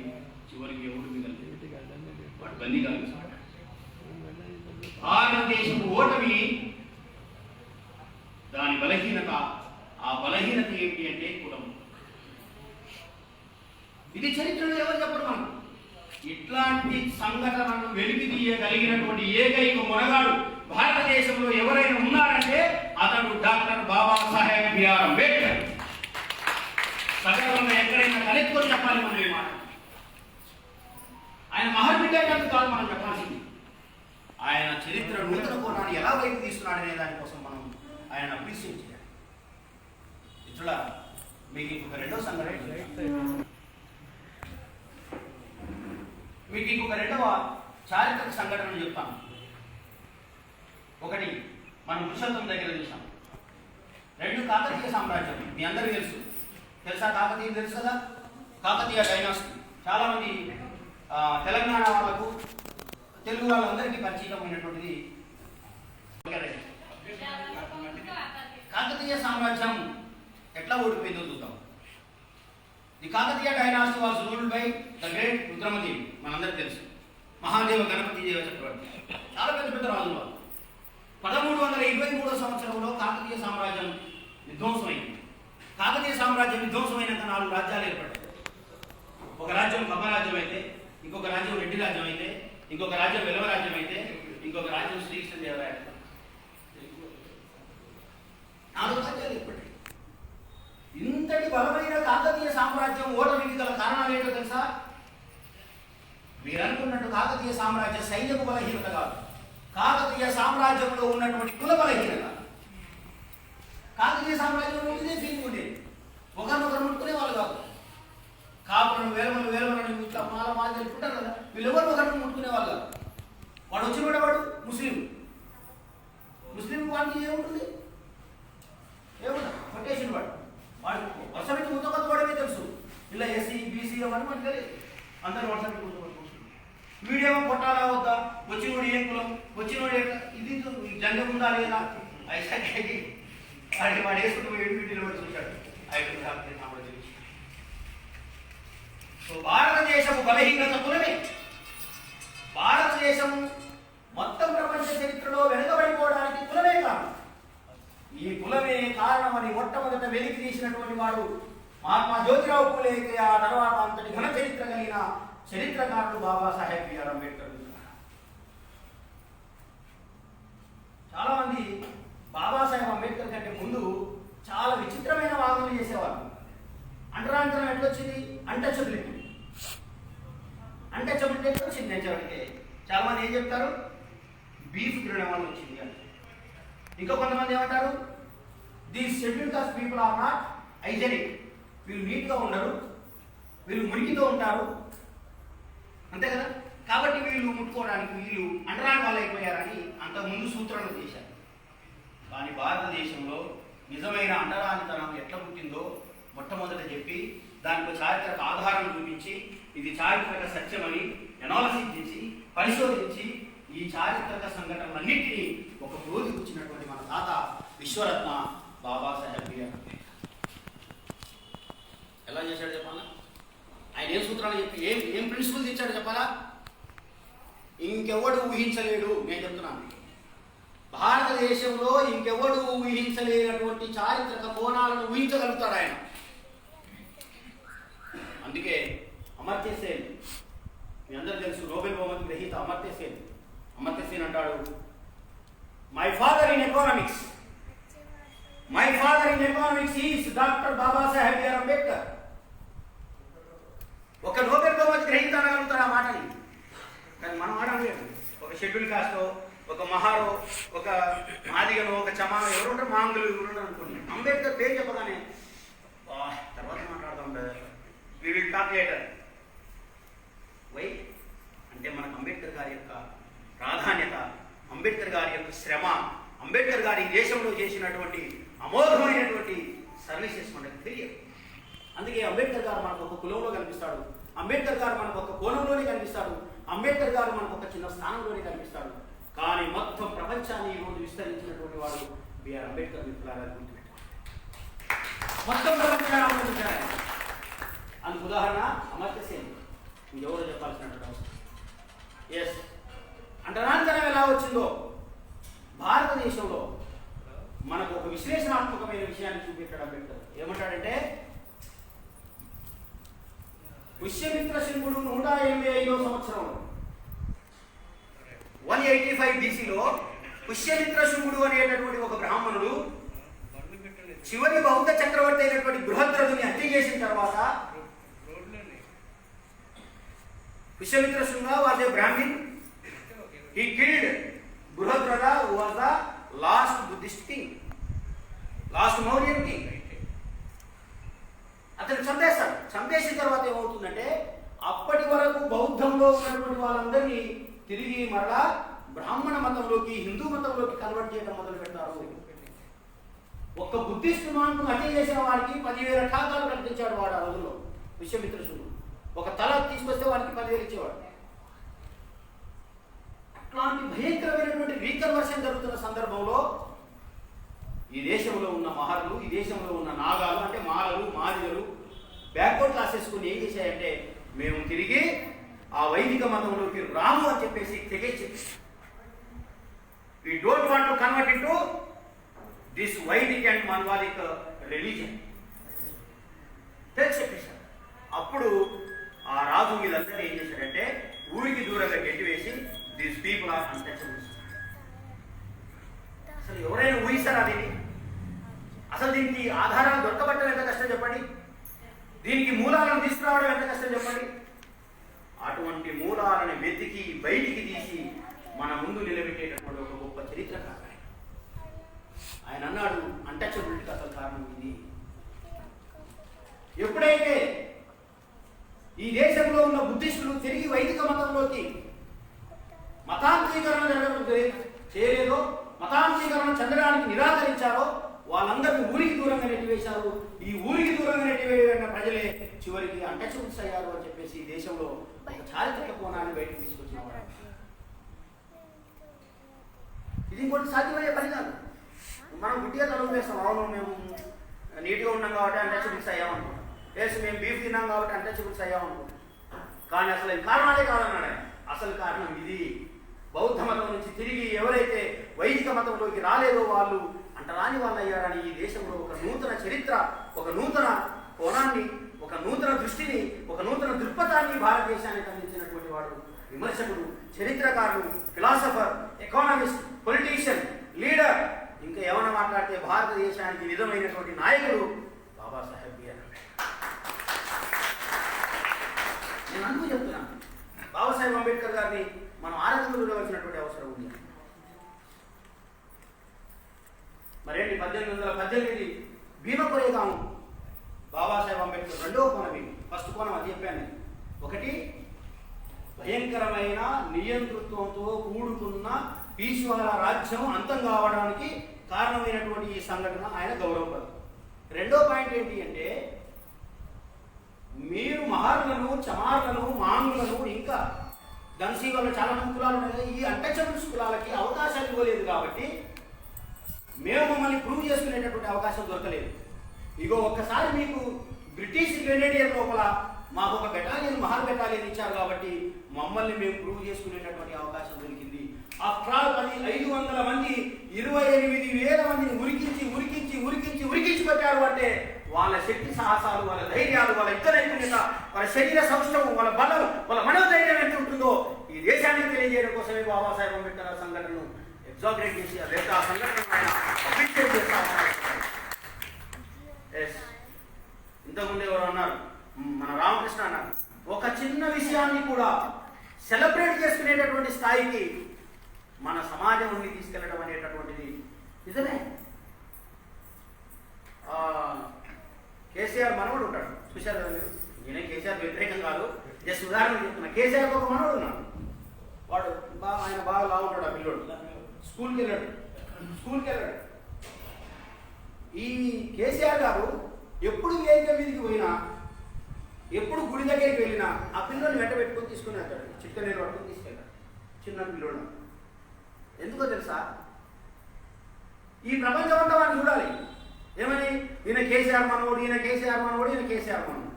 చివరికి ఎవడు మిగలేదు, వాడు బందీగా భారతదేశపు ఓటమి, దాని బలహీనత. ఆ బలహీనత ఏమిటి అంటే కులం. ఇది చరిత్రలో ఎవరు చెప్పరు మనకు. ఇట్లాంటి సంఘటనలను వెలికి తీయగలిగినటువంటి ఏకైక మొనగాడు భారతదేశంలో ఎవరైనా ఉన్నారంటే అతడు డాక్టర్ బాబాసాహెబ్ బిఆర్ అంబేద్కర్. సగర్వంగా ఎక్కడైనా తలెత్తుకొని చెప్పాలి మనం ఈ మాట. ఆయన మహర్బిడ్డ కాదు మనం చెప్పాల్సింది. ఆయన చరిత్ర నూతన కోణాన్ని ఎలా వైపు తీస్తున్నాడు అనే దానికోసం మనం ఆయన అప్రిషియేట్ చేయాలి. ఇట్లా మీకు ఇంకొక రెండవ సంఘటన, మీకు ఇంకొక రెండవ చారిత్రక సంఘటనలు చెప్తాను. ఒకటి మనం పురుషోత్తం దగ్గర చూసాం. 2 కాకతీయ సామ్రాజ్యం మీ అందరికీ తెలుసా? కాకతీయ తెలుసు కదా, కాకతీయ డైనాసిటీ. చాలామంది తెలంగాణ వాళ్ళకు, తెలుగు వాళ్ళందరికీ పరిచితమైనటువంటిది. కాకతీయ సామ్రాజ్యం ఎట్లా ఓడిపోయిందో చూద్దాం. The Kakatiya dynasty was ruled by the great Rudramadevi. మనందరికీ తెలుసు. మహాదేవ గణపతి దేవ చక్రవర్తి చాలా పెద్ద పెద్ద రాజులు వాళ్ళు. 1323 సంవత్సరంలో కాకతీయ సామ్రాజ్యం విధ్వంసమైంది. కాకతీయ సామ్రాజ్యం విధ్వంసమైనాక 4 రాజ్యాలు ఏర్పడ్డాయి. ఒక రాజ్యం కమ్మ రాజ్యం అయితే, ఇంకొక రాజ్యం రెడ్డి రాజ్యం అయితే, ఇంకొక రాజ్యం వెలవ రాజ్యం అయితే, ఇంకొక రాజ్యం శ్రీకృష్ణదేవరాయ. 4 రాజ్యాలు ఏర్పడ్డాయి. ఇంతటి బలమైన కాకతీయ సామ్రాజ్యం ఓటమికి గల కారణాలు ఏంటో తెలుసా? మీరు అనుకున్నట్టు కాకతీయ సామ్రాజ్య సైన్యపు బలహీనత కాదు, కాకతీయ సామ్రాజ్యంలో ఉన్నటువంటి కుల బలహీనత. కాకతీయ సామ్రాజ్యంలో ఇదే ఫీలింగ్ ఉండేది. ఒకరినొకరు ముట్టుకునే వాళ్ళు కాదు. కాపులను వేలమలను ఇట్లా మాల తెలుపుకుంటారు కదా, వీళ్ళు ఎవరు ఒకరిని ముట్టుకునే వాళ్ళు కాదు. వాడు వచ్చిన వాడు ముస్లిం వాడికి ఏముంటుంది? ఏముందా? కొట్టేసిన వాడు వర్షపెట్టి ముద్దకొత్తవాడమే తెలుసు. ఇలా ఎస్సీ బీసీ అవన్నీ మనకు తెలియదు. అందరూ వర్షపెట్టి ముద్దకొత్తు. వీడేమో కొట్టాలా వద్దా, వచ్చినోడు ఏం కులం, వచ్చినోడు ఇది జంగం ఉందా లేదా, ఐసాకి వాడు వేసుకుంటూ వీటిలో కూడా చూశాడు. సో భారతదేశము బలహీనత కులమే. భారతదేశము మొత్తం ప్రపంచ చరిత్రలో వెనుకబడిపోవడానికి కులమే కాదు, ఈ కులమే కారణమని మొట్టమొదట వెలికి తీసినటువంటి వాడు మహాత్మా జ్యోతిరావు పూలే అయితే ఆ తర్వాత అంతటి ఘన చరిత్ర కలిగిన చరిత్రకారుడు బాబాసాహెబ్ బిఆర్ అంబేద్కర్. చాలా మంది బాబాసాహెబ్ అంబేద్కర్ కంటే ముందు చాలా విచిత్రమైన వాదనలు చేసేవారు. అంటరాంతరం ఎట్లొచ్చింది? అన్టచబిలిటీ వచ్చింది. నేచర్కి చాలా మంది ఏం చెప్తారు? బీఫ్ తినడం వల్ల వచ్చింది అని. ఇంకా కొంతమంది ఏమంటారు? These scheduled caste people are not hygienic. వీళ్ళు నీట్గా ఉండరు, వీళ్ళు మురికితో ఉంటారు, అంతే కదా, కాబట్టి వీళ్ళు ముట్టుకోవడానికి వీళ్ళు అంటరాని వాళ్ళు అయిపోయారని అంతకుముందు సూత్రాలు చేశారు. కానీ భారతదేశంలో నిజమైన అంటరానితనం ఎట్లా పుట్టిందో మొట్టమొదట చెప్పి దానికి చారిత్రక ఆధారం చూపించి ఇది చారిత్రక సత్యమని ఎనాలసిస్ చేసి పరిశోధించి ఈ చారిత్రక సంఘటనలన్నింటినీ ఒక రోజు వచ్చినటువంటి మన తాత విశ్వరత్న బాబాసాహెబ్ బిఆర్ అంబేద్కర్ ఎలా చేశాడు చెప్పాలా? ఆయన ఏం సూత్రాలు చెప్పి ఏం ప్రిన్సిపల్స్ ఇచ్చాడు చెప్పాలా? ఇంకెవడు ఊహించలేడు. నేను చెప్తున్నాను, భారతదేశంలో ఇంకెవడు ఊహించలేనటువంటి చారిత్రక కోణాలను ఊహించగలుగుతాడు ఆయన. అందుకే అమర్త్య సేన్, మీ అందరూ తెలుసు, నోబెల్ బహుమతి గ్రహీత అమర్త్య సేన్ అంటాడు, my father in economics is doctor Babasaheb B R Ambedkar. ఒక నోబెల్ బహుమతి గ్రహీత అనగలుగుతాడు ఆ మాటని, కానీ మనం ఆడలేదు. ఒక షెడ్యూల్ కాస్టో, ఒక మహారో, ఒక మాదిగనో, ఒక చమానో ఎవరు ఉంటారు, మాంగులు ఎవరు ఉంటారు అనుకోండి, అంబేద్కర్ పేరు చెప్పగానే తర్వాత మాట్లాడదాం, we will talk later. Why అంటే మనకు అంబేద్కర్ గారి యొక్క ప్రాధాన్యత, అంబేద్కర్ గారి యొక్క శ్రమ, అంబేద్కర్ గారి దేశంలో చేసినటువంటి అమోఘమైనటువంటి సర్వీసెస్ మనకు తెలియదు. అందుకే అంబేద్కర్ గారు మనకు ఒక కులంలో కనిపిస్తాడు, అంబేద్కర్ గారు మనకు ఒక కోణంలోనే కనిపిస్తాడు, అంబేద్కర్ గారు మనకు ఒక చిన్న స్థానంలోనే కనిపిస్తాడు. కానీ మొత్తం ప్రపంచాన్ని ఈరోజు విస్తరించినటువంటి వాడు బిఆర్ అంబేద్కర్. మిత్రులారా గుర్తుపెట్టారు, మొత్తం ప్రపంచాన్ని ఆలోచించారు. అందుకు ఉదాహరణ అమర్త్య సేన్. ఎవరో చెప్పాల్సినటువంటి అవసరం. ఎస్, అంటరాంతరం ఎలా వచ్చిందో భారతదేశంలో మనకు ఒక విశ్లేషణాత్మకమైన విషయాన్ని చూపించాడు అంబేద్కర్. ఏమంటాడంటే, పుష్యమిత్ర శృంగుడు 185వ సంవత్సరంలో 185 BCలో పుష్యమిత్ర శృంగుడు అనేటటువంటి ఒక బ్రాహ్మణుడు చివరి బౌద్ధ చక్రవర్తి అయినటువంటి బృహద్రథుని హత్య చేసిన తర్వాత, Pushyamitra Shunga was a Brahman. He killed Bruhadratha, who was the last Buddhist king, last Mauryan king. అతను చంపేస్తాడు. చంపేసిన తర్వాత ఏమవుతుందంటే, అప్పటి వరకు బౌద్ధంలో ఉన్నటువంటి వాళ్ళందరినీ తిరిగి మరలా బ్రాహ్మణ మతంలోకి, హిందూ మతంలోకి కన్వర్ట్ చేయడం మొదలు పెట్టారు. ఒక్క బుద్ధిస్ట్ మాన్కు హత్య చేసిన వాడికి 10,000 ఠాకాలు ప్రకటించాడు వాడు ఆ రోజుల్లో. విశ్వామిత్రుడు ఒక తల తీసుకొస్తే వాడికి 10,000 ఇచ్చేవాడు. అట్లాంటి భయంకరమైనటువంటి రీకన్వర్షన్ జరుగుతున్న సందర్భంలో ఈ దేశంలో ఉన్న మహర్లు, ఈ దేశంలో ఉన్న నాగాలు అంటే మాలలు, మాదిగలు బ్యాక్వర్డ్ క్లాసెస్కుని ఏం చేశాయంటే మేము తిరిగి ఆ వైదిక మతంలోకి రాము అని చెప్పేసి తెగేసి we don't want to convert into this Vedic and Manvalic religion. చెప్పేశారు. అప్పుడు ఆ రాజు వీళ్ళందరూ ఏం చేశారంటే ఊరికి దూరంగా గెట్టివేసి దీస్ పీపుల్ ఆర్ అన్టచబుల్స్. అసలు ఎవరైనా ఊహిస్తారా దీన్ని? అసలు దీనికి ఆధారాలు దొరకబట్టడం ఎంత కష్టం చెప్పండి, దీనికి మూలాలను తీసుకురావడం ఎంత కష్టం చెప్పండి. అటువంటి మూలాలను వెతికి బయటికి తీసి మన ముందు నిలబెట్టేటటువంటి ఒక గొప్ప చరిత్రకారు ఆయన అన్నాడు, అన్టచబిలిటీకి అసలు కారణం ఇది. ఎప్పుడైతే ఈ దేశంలో ఉన్న బుద్ధిస్టులు తిరిగి వైదిక మతంలోకి మతాంతరీకరణ చేయలేదో, మతాంతరీకరణ చెందడానికి నిరాకరించారో వాళ్ళందరినీ ఊరికి దూరంగా నెట్టివేశారు. ఈ ఊరికి దూరంగా నెట్టివేయబడిన ప్రజలే చివరికి అన్టచబుల్స్ అయ్యారు అని చెప్పేసి ఈ దేశంలో ఒక చారిత్రక కోణాన్ని బయటకు తీసుకొచ్చిన వాడు. ఇది ఇంకోటి సాధ్యమయ్యే పని కాదు. మనం గుడ్డిగా తలుపు వేస్తాం, అవును మేము నీట్గా ఉన్నాం కాబట్టి అన్టచబుల్స్ అయ్యామనుకుంటాం, లేదు మేము బీఫ్ తిన్నాం కాబట్టి అన్టచబుల్స్ అయ్యామనుకుంటాం. కానీ అసలు ఈ కారణాలే కాదన్నాడు. అసలు కారణం ఇది. బౌద్ధ మతం నుంచి తిరిగి ఎవరైతే వైదిక మతంలోకి రాలేదో వాళ్ళు అంటరాని వాళ్ళు అయ్యారని ఈ దేశంలో ఒక నూతన చరిత్ర, ఒక నూతన కోణాన్ని, ఒక నూతన దృష్టిని, ఒక నూతన దృక్పథాన్ని భారతదేశానికి అందించినటువంటి వాడు విమర్శకుడు, చరిత్రకారుడు, ఫిలాసఫర్, ఎకానమిస్ట్, పొలిటీషియన్, లీడర్, ఇంకా ఏమైనా మాట్లాడితే భారతదేశానికి నిజమైనటువంటి నాయకుడు బాబాసాహెబ్ బిఆర్ అంబేద్కర్. నేను అందుకు చెప్తున్నాను, బాబాసాహెబ్ అంబేద్కర్ గారిని మనం ఆరాధన చూడవలసినటువంటి అవసరం ఉంది. మరేంటి 1818 భీమకొరేగాం బాబాసాహెబ్ అంబేద్కర్ రెండవ కోణం ఇది. ఫస్ట్ కోణం అది చెప్పాను. ఒకటి, భయంకరమైన నియంతృత్వంతో కూడుకున్న పీష్వాల రాజ్యం అంతం కావడానికి కారణమైనటువంటి ఈ సంఘటన ఆయన గౌరవపడదు. రెండో పాయింట్ ఏంటి అంటే, మీరు మహర్లను, చమార్లను, మాంగులను, ఇంకా ధన్సీ వల్ల చాలా మంది కులాలు ఉన్నాయి, ఈ అన్టచబుల్స్ కులాలకి అవకాశాలు ఇవ్వలేదు కాబట్టి మేము మమ్మల్ని ప్రూవ్ చేసుకునేటటువంటి అవకాశం దొరకలేదు. ఇగో ఒక్కసారి మీకు బ్రిటిష్ గ్రెనేడియర్ లోపల మాకు ఒక బెటాలియన్, మహర్ బెటాలియన్ ఇచ్చారు కాబట్టి మమ్మల్ని మేము ప్రూవ్ చేసుకునేటటువంటి అవకాశం దొరికింది. ఆఫ్టర్ ఆల్ 500 మంది 28,000 మందిని ఉరికించి పెట్టారు అంటే వాళ్ళ శక్తి సాహసాలు, వాళ్ళ ధైర్యాలు, వాళ్ళ యుద్ధనైపుణ్యత, వాళ్ళ శరీర సౌష్ఠవం, వాళ్ళ బలం, వాళ్ళ మనోధైర్యం ఎంత ఉంటుందో ఈ దేశానికి తెలియజేయడం కోసమే బాబాసాహెబ్ అంబేద్కర్ ఆ సంఘటనను ఎగ్జాగరేట్ చేసి ఆ సంఘటనను ఆయన అప్రిషియేట్ చేస్తా ఉన్నారు. ఇంతకుముందు ఎవరు అన్నారు, మన రామకృష్ణ అన్నారు, ఒక చిన్న విషయాన్ని కూడా సెలబ్రేట్ చేసుకునేటటువంటి స్థాయికి మన సమాజం నుండి తీసుకెళ్లడం అనేటటువంటిది నిజమే. కేసీఆర్ మనవడు ఉంటాడు, చూశారు కదా మీరు. నేనే కేసీఆర్ వ్యతిరేకం కాదు, జస్ట్ ఉదాహరణ చెప్తున్నా. కేసీఆర్ ఒక మనవడు ఉన్నాడు, వాడు ఆయన బాగా లావు ఉంటాడు. ఆ పిల్లోడు స్కూల్కి వెళ్ళాడు. ఈ కేసీఆర్ గారు ఎప్పుడు వేదిక మీదకి పోయినా, ఎప్పుడు గుడి దగ్గరికి వెళ్ళినా ఆ పిల్లోని వెంట పెట్టుకొని తీసుకుని వెళ్తాడు. చిట్క నీళ్ళు పట్టుకొని తీసుకెళ్తాడు చిన్న పిల్లోడు. ఎందుకో తెలుసా? ఈ ప్రపంచం అంతా వాడిని చూడాలి. ఏమని? ఈయన కేసీఆర్ మనోడు, ఈయన కేసీఆర్ మనోడు, ఈయన కేసీఆర్ మనోడు.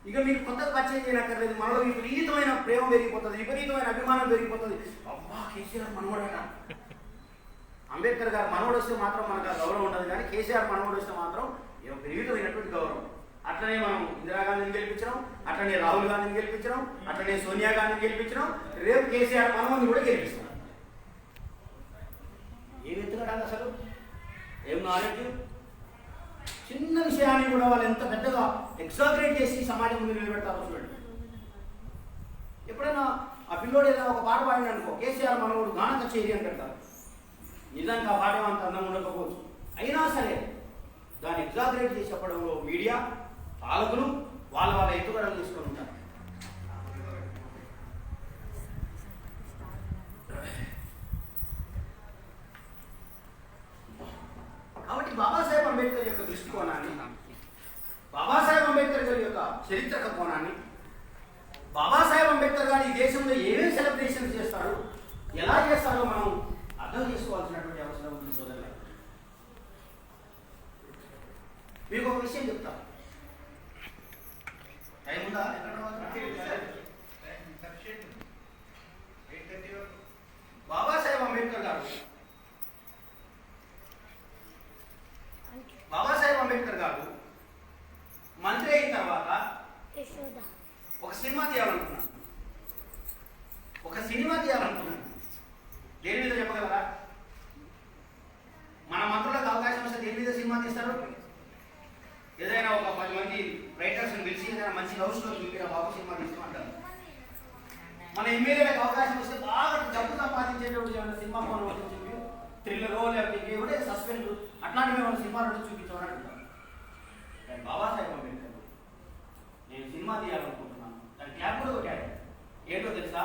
ఇక మీకు కొత్తగా పరిచయం చేయనక్కర్లేదు. మనలో విపరీతమైన ప్రేమ పెరిగిపోతుంది, విపరీతమైన అభిమానం పెరిగిపోతుంది. అబ్బా కేసీఆర్ మనోడట. అంబేద్కర్ గారు మనోడు వస్తే మాత్రం మనకు ఆ గౌరవం ఉండదు, కానీ కేసీఆర్ మనోడు వస్తే మాత్రం విపరీతమైనటువంటి గౌరవం. అట్లనే మనం ఇందిరాగాంధీని గెలిపించడం, అట్లనే రాహుల్ గాంధీని గెలిపించడం, అట్లనే సోనియా గాంధీని గెలిపించడం, రేపు కేసీఆర్ మనోడిని కూడా గెలిపిస్తున్నాం. ఏం ఎత్తుకడాలి అసలు? ఏం నాలెడ్జ్? చిన్న విషయాన్ని కూడా వాళ్ళు ఎంత పెద్దగా ఎగ్జాగరేట్ చేసి సమాజం ముందు నిలబెడతారో చూడండి. ఎప్పుడైనా ఆ పిల్లోడు ఏదైనా ఒక పాట పాడిన అనుకో, కేసీఆర్ మనోడు గాన కచేరీ అని పెడతారు. నిజంగా ఆ పాట అంత అందం ఉండకపోవచ్చు, అయినా సరే దాన్ని ఎగ్జాగరేట్ చేసి చెప్పడంలో మీడియా, పాలకులు వాళ్ళ ఎత్తుగడలు తీసుకొని ఉంటారు. చరిత్రక కోణాన్ని, బాబాసాహెబ్ అంబేద్కర్ గారు ఈ దేశంలో ఏమేమి సెలబ్రేషన్స్ చేస్తాడు, ఎలా చేస్తాడో మనం అర్థం చేసుకోవాల్సినటువంటి అవసరం ఉంది సోదరులు. మీకు ఒక విషయం చెప్తా. టైం ఉందా? బాబాసాహెబ్ అంబేద్కర్ గారు మంత్రి అయిన తర్వాత ఒక సినిమా తీయాలనుకున్నాను. దేని మీద చెప్పగలరా? మన మంత్రులకు అవకాశం వస్తే దేని మీద సినిమా తీస్తారు? ఏదైనా ఒక 10 మంది రైటర్స్ని పిలిచి ఏదైనా మంచి లవ్ స్టోరీ చూపిన బాబు సినిమా తీస్తామంటారు. మన ఎమ్మెల్యేలకు అవకాశం వస్తే బాగా డబ్బు సంపాదించేటువంటి ఏమైనా సినిమా ఫోన్ చెప్పి థ్రిల్లరో లేకపోతే ఏమిటే సస్పెన్స్ అట్లాంటివి ఏమైనా సినిమాలు చూపించమని అంటారు. బాబాసాహెబ్ అంబేద్కర్ నేను సినిమా తీయాలనుకుంటున్నాను, దాని క్యాప్ కూడా కొట్టాడు. ఏంటో తెలుసా?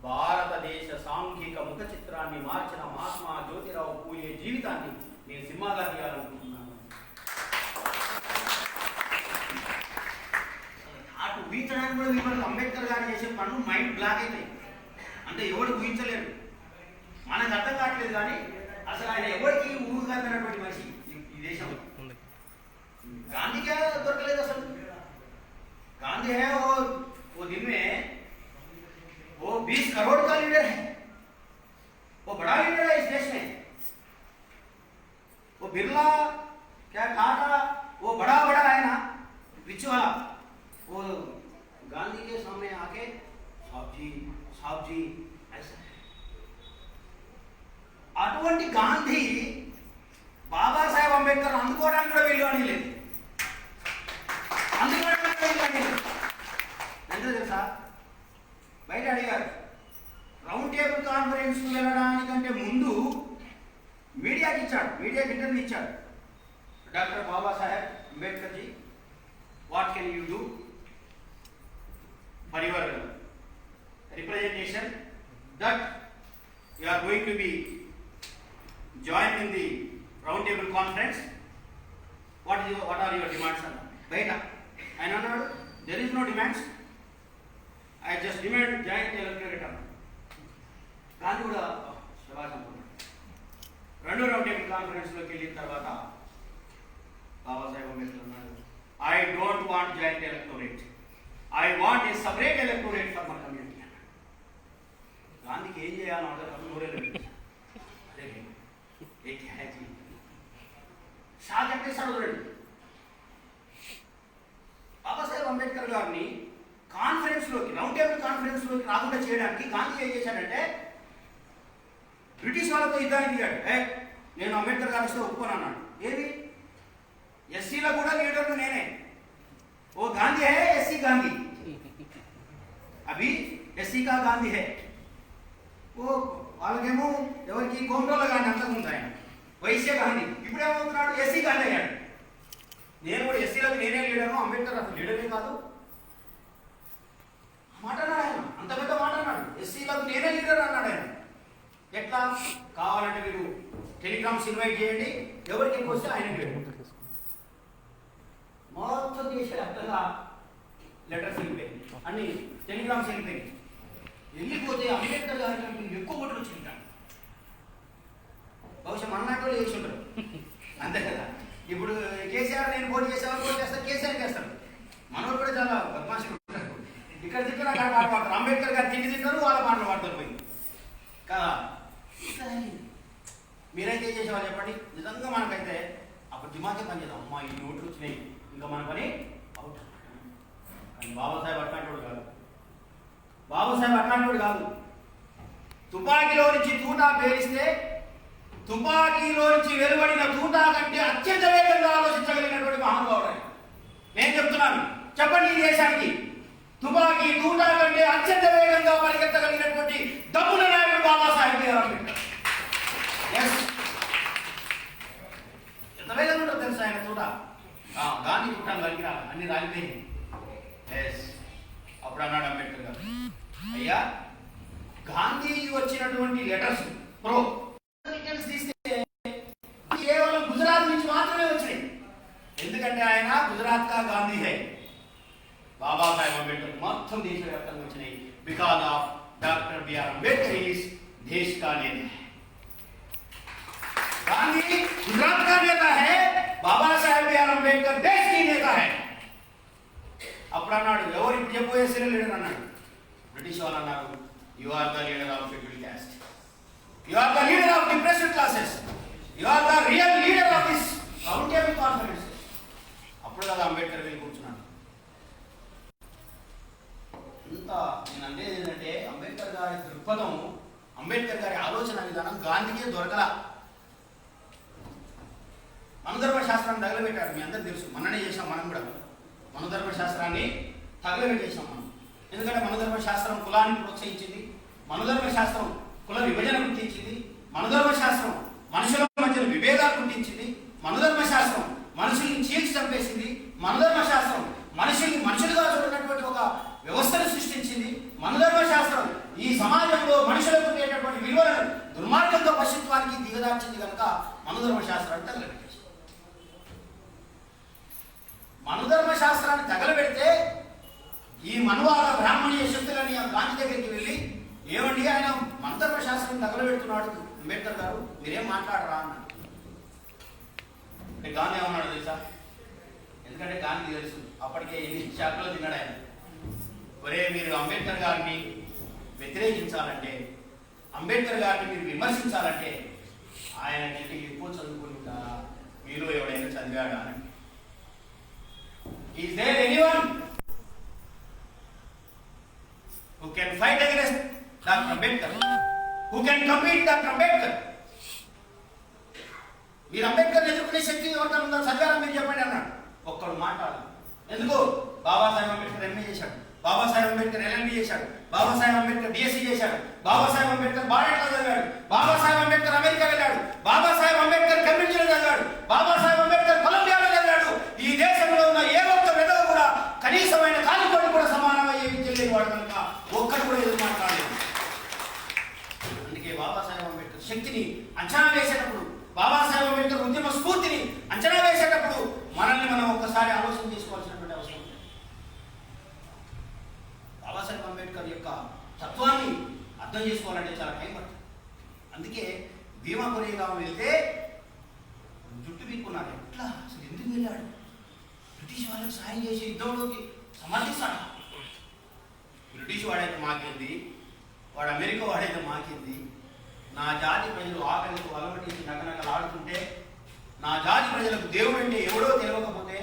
భారతదేశ సాంఘిక ముఖ చిత్రాన్ని మార్చిన మహాత్మా జ్యోతిరావు పూలే జీవితాన్ని నేను సినిమాగా తీయాలనుకుంటున్నాను. అటు ఊహించడానికి కూడా వీళ్ళు అంబేద్కర్ గారు చేసే పనులు మైండ్ బ్లాక్ అవుతాయి. అంటే ఎవడు ఊహించలేరు, మనకు అర్థం కావట్లేదు. కానీ అసలు ఆయన ఎవరికి ఊహకన్నటువంటి మనిషి ఈ దేశంలో. గాంధీకే దొరకలేదు అసలు. गांधी है वो दिन में वो 20 करोड़ का लीडर है, वो बड़ा लीडर है इस देश में. वो बिरला क्या टाटा वो बड़ा है ना रिच वाला, वो गांधी के सामने आके साहब जी ऐसा అటువంటి గాంధీ బాబాసాహెబ్ అంబేద్కర్ అందుకోవడానికి కూడా వీలు లేదు. ఎంత తెలుసా? బయట అడిగారు, రౌండ్ టేబుల్ కాన్ఫరెన్స్ వెళ్ళడానికంటే ముందు మీడియాకి ఇంటర్వ్యూ ఇచ్చాడు. Doctor Babasaheb Ambedkar ji, what can you do for your representation that you are going to be join in the round table conference, what are your demands అన్న. బయట ఆయన అన్నాడు, there is no demands, I just demand joint electorate అన్నాడు. గాంధీ కూడా శభాష్ అనుకున్నాడు. రెండో రౌండ్ టేబుల్ కాన్ఫరెన్స్లోకి వెళ్ళిన తర్వాత బాబాసాహెబ్ అంబేద్కర్ అన్నాడు, I don't want joint electorate, I want a separate electorate for my community అన్నాడు. గాంధీకి ఏం చేయాలో అర్థం నూరేళ్ళు అదే ఏ క్యాచి షా చెప్పేశాడు. చూడండి, బాబాసాహెబ్ అంబేద్కర్ గారిని రౌండ్ టేబుల్ కాన్ఫరెన్స్లోకి రాకుండా చేయడానికి గాంధీ ఏం చేశాడంటే బ్రిటిష్ వాళ్ళతో యుద్ధానికి దిగాడు. నేను అంబేద్కర్ గారు వస్తే ఒప్పుకొని అన్నాడు. ఏది? ఎస్సీలో కూడా లీడర్లు నేనే. ఓ గాంధీ హే ఎస్సీ గాంధీ, అభి ఎస్సీ కా గాంధీ హే. ఓ వాళ్ళకేమో ఎవరికి కోమటోళ్ళ గాంధీ అంతకుముందు ఆయన వైశ్య గాంధీ, ఇప్పుడేమవుతున్నాడు ఎస్సీ గాంధీ అయ్యాడు. నేను కూడా ఎస్సీలకు నేనే లీడర్ను, అంబేద్కర్ అసలు లీడరే కాదు మాట అన్నాడు ఆయన. అంత పెద్ద మాట అన్నాడు, ఎస్సీలకు నేనే లీడర్ అన్నాడు ఆయన. ఎట్లా? కావాలంటే మీరు టెలిగ్రామ్స్ ఇన్వైట్ చేయండి, ఎవరికి ఎక్కువ వస్తే ఆయన మొత్తం దేశవ్యాప్తంగా లెటర్స్ వెళ్ళిపోయాయి, అన్ని టెలిగ్రామ్స్ వెళ్ళిపోయాయి. వెళ్ళిపోతే అంబేద్కర్ గారికి ఎక్కువ ఓట్లు వచ్చింది. బహుశా మన్నాటోళ్ళు వేసి ఉంటారు, అంతే కదా. ఇప్పుడు కేసీఆర్ నేను పోటీ చేసేవాళ్ళు పోటీ చేస్తారు, కేసీఆర్ చేస్తారు. మనోళ్ళు కూడా చాలా బద్మాషులు ఉంటారు. ఇక్కడ తింటారు, అక్కడ పాట పాడతారు. అంబేద్కర్ గారు తిండి తింటారు, వాళ్ళ పాటలు పాడతారు పోయి కదా. మీరైతే ఏం చేసేవాళ్ళు చెప్పండి? నిజంగా మనకైతే అప్పుడు దిమాగే పని చేద్దాం. అమ్మా ఈ ఓట్లు వచ్చినాయి, ఇంకా మన పని అవుట్. కానీ బాబాసాహెబ్ అట్లాంటి కాదు. బాబాసాహెబ్ అట్లాంటి కాదు. తుపాకీలో నుంచి తూటా పేలిస్తే తుపాకీలో నుంచి వెలువడిన తూటా కంటే అత్యంత వేగంగా ఆలోచించగలిగినటువంటి మహానుభావుడు ఆయన. నేను చెప్తున్నాను, చెప్పండి ఈ దేశానికి తుపాకీ తూటా కంటే అత్యంత వేగంగా పరిగెత్తగలిగినటువంటి దమ్ముల నాయకుడు బాబాసాహెబ్ అంబేద్కర్. ఎంత వేగంగా ఉంటుంది తెలుసా ఆయన తూట? గాంధీ తూటా కలిగిన అన్ని రాలిపోయింది. అప్పుడు అన్నాడు అంబేద్కర్ గారు, అయ్యా గాంధీకి వచ్చినటువంటి లెటర్స్ డీటెయిల్స్ తీస్తే కేవలం గుజరాత్ నుంచి మాత్రమే వచ్చినాయి. ఎందుకంటే ఆయన గుజరాత్ కా గాంధీ హై, మొత్తం దేశవ్యాప్తంగా వచ్చినాయి. Because of doctor BR Ambedkar ఈస్ దేశ్ కా నేత. गांधी गुजरात का नेता है, बाबा साहेब बी आर अंबेडकर देश की नेता है. అప్పుడు అన్నాడు, ఎవరు ఇప్పుడు చెప్పబోయేసే లీడర్ అన్నాడు. బ్రిటిష్ వాళ్ళు అన్నారు, you are the leader of schedule caste, you are the leader of depressed classes, you are the real leader of this round table conference. అప్పుడు కదా అంబేద్కర్ వెళ్ళి కూర్చున్నాడు. ఇంత నేను అనేది ఏంటంటే అంబేద్కర్ గారి దృక్పథం, అంబేద్కర్ గారి ఆలోచన విధానం గాంధీకే దొరకలా. మనుధర్మ శాస్త్రాన్ని తగలబెట్టాడు. మీ అందరికీ తెలుసు, మననే చేసాం. మనం కూడా మనుధర్మ శాస్త్రాన్ని తగలబెట్టేసాం మనం. ఎందుకంటే మనుధర్మ శాస్త్రం కులాన్ని ప్రోత్సహించింది, మనుధర్మ శాస్త్రం కుల విభజన గుర్తించింది, మనుధర్మ శాస్త్రం మనుషుల మధ్య విభేదాలు గుర్తించింది, మనుధర్మ శాస్త్రం మనుషుల్ని చీల్చి చంపేసింది, మనుధర్మ శాస్త్రం మనుషుల్ని మనుషులుగా చూడనటువంటి ఒక వ్యవస్థను సృష్టించింది. మనుధర్మ శాస్త్రం ఈ సమాజంలో మనుషులకు ఉండేటటువంటి విలువలను దుర్మార్గంతో పశుత్వానికి దిగదార్చింది కనుక మనుధర్మ శాస్త్రాన్ని తగలబెట్టేసింది. మనుధర్మ శాస్త్రాన్ని తగలబెడితే ఈ మనువాద బ్రాహ్మణీయ శక్తులని గాంధీ దగ్గరికి వెళ్ళి, ఏమండి ఆయన మనుధర్మ శాస్త్రాన్ని తగలబెడుతున్నాడు అంబేద్కర్ గారు, మీరేం మాట్లాడరా అన్నాడు. అంటే గాంధీ ఏమన్నాడు తెలుసా? ఎందుకంటే గాంధీ తెలుసు అప్పటికే ఎన్ని శాఖలో తిన్నాడు ఆయన. ఒరే, మీరు అంబేద్కర్ గారిని వ్యతిరేకించాలంటే, అంబేద్కర్ గారిని మీరు విమర్శించాలంటే ఆయన ఎక్కువ చదువుకుని ఉంటారా, మీరు ఎవడైనా చదివాడా అని. Is there anyone who can fight against Dr. Ambedkar? Who can compete Dr. Ambedkar? మీరు అంబేద్కర్ ఎదుర్కొనే శక్తి ఎవరికైనా ఉందా? చదివారా మీరు చెప్పండి అన్నాడు. ఒక్కడు మాట్లాడాలి. ఎందుకు? బాబాసాహెబ్ అంబేద్కర్ ఎంఏ చేశాడు, బాబాసాహెబ్ అంబేద్కర్ ఎల్ఎల్బి చేశాడు, బాబాసాహెబ్ అంబేద్కర్ బిఎస్సీ చేశాడు, బాబాసాహెబ్ అంబేద్కర్ బారెట్లో చదివాడు, బాబాసాహెబ్ అంబేద్కర్ అమెరికా వెళ్ళాడు, బాబాసాహెబ్ అంబేద్కర్ కేంబ్రిడ్జ్లో చదివాడు, బాబాసాహెబ్ అంబేద్కర్ కొలంబియాలో చదివాడు. ఈ దేశంలో ఉన్న ఏ ఒక్క మెదడు కూడా కనీసమైన కాలికోటి కూడా సమానమయ్యే విద్య లేని వాడు కనుక ఒక్కడు కూడా ఎదురు మాట్లాడలేదు. అందుకే బాబాసాహెబ్ అంబేద్కర్ శక్తిని అంచనా వేసేటప్పుడు, బాబాసాహెబ్ అంబేద్కర్ ఉద్యమ స్ఫూర్తిని అంచనా వేసేటప్పుడు మనల్ని మనం ఒక్కసారి ఆలోచన చేసుకోవాల్సినటువంటి అవసరం ఉంది. బాబాసాహెబ్ అంబేద్కర్ యొక్క తత్వాన్ని అర్థం చేసుకోవాలంటే చాలా టైం పడుతుంది. అందుకే భీమా కొరేగాం వెళ్తే జుట్టు పీక్కున్నారు. ఎట్లా అసలు ఎందుకు వెళ్ళాడు? బ్రిటిష్ వాళ్ళకి సాయం చేసి యుద్ధంలోకి సమర్థిస్తాడు. బ్రిటిష్ వాడైతే మాకేంది, వాడు అమెరికా వాడైతే మాకేంది, నా జాతి ప్రజలు ఆకలికి అలవటించి నకనకలాడుతుంటే, నా జాతి ప్రజలకు దేవుడు అంటే ఎవడో తెలియకపోతే,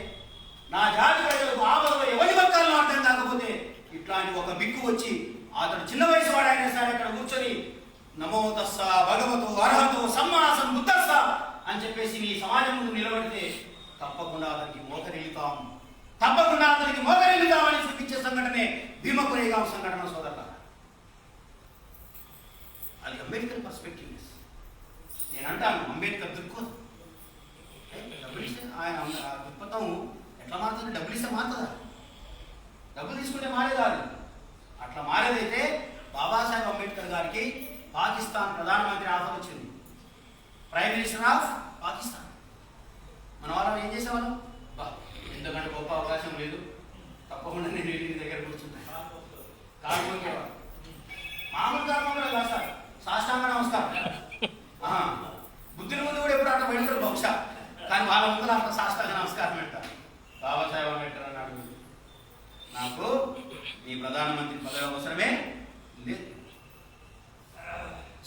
నా జాతి ప్రజలకు ఆపదలో ఎవరి పక్కాలను అర్థం కాకపోతే, ఇట్లాంటి ఒక బిక్కు వచ్చి అతడు చిన్న వయసు వాడైనా సరే అక్కడ కూర్చొని నమో తస్స భగవతో అర్హతో సమ్మా సంబుద్ధస్స అని చెప్పేసి నీ సమాజం ముందు నిలబడితే తప్పకుండా అతనికి మోకరిల్లుతాం, తప్పకుండా అతనికి మోకరిల్లుతామని చూపించే సంఘటనే భీమా కొరేగాం సంఘటన సోదరుల. అది అంబేద్కర్ పర్స్పెక్టివ్. నేను అంటాను అంబేద్కర్ దృక్పథం. డబ్బులు ఇస్తే ఆయన దృక్పథం ఎట్లా మారుతుంది? డబ్బులు ఇస్తే మారుతుందా? డబ్బులు తీసుకుంటే మారేదా? అది అట్లా మారేదైతే బాబాసాహెబ్ అంబేద్కర్ గారికి పాకిస్తాన్ ప్రధానమంత్రి ఆఫర్ వచ్చింది, ప్రైమ్ మినిస్టర్ ఆఫ్ పాకిస్తాన్. మన వాళ్ళని ఏం చేసేవాళ్ళం? ఎందుకంటే గొప్ప అవకాశం లేదు, తప్పకుండా నేను ఇంటి దగ్గర కూర్చుంటాను, కాకపోయేవాడు. మామూలు ధర్మం కూడా కాదు సార్, సాష్టాంగ నమస్కారం. బుద్ధుల ముందు కూడా ఎప్పుడు అట్లా పెడతారు బహుశా, కానీ వాళ్ళ ముందు అంత సాష్టాంగ నమస్కారం పెడతారు. బాబాసాహెబ్ అంబేద్కర్ అన్నాడు, నాకు ఈ ప్రధానమంత్రి పదవి అవసరమే లేదు.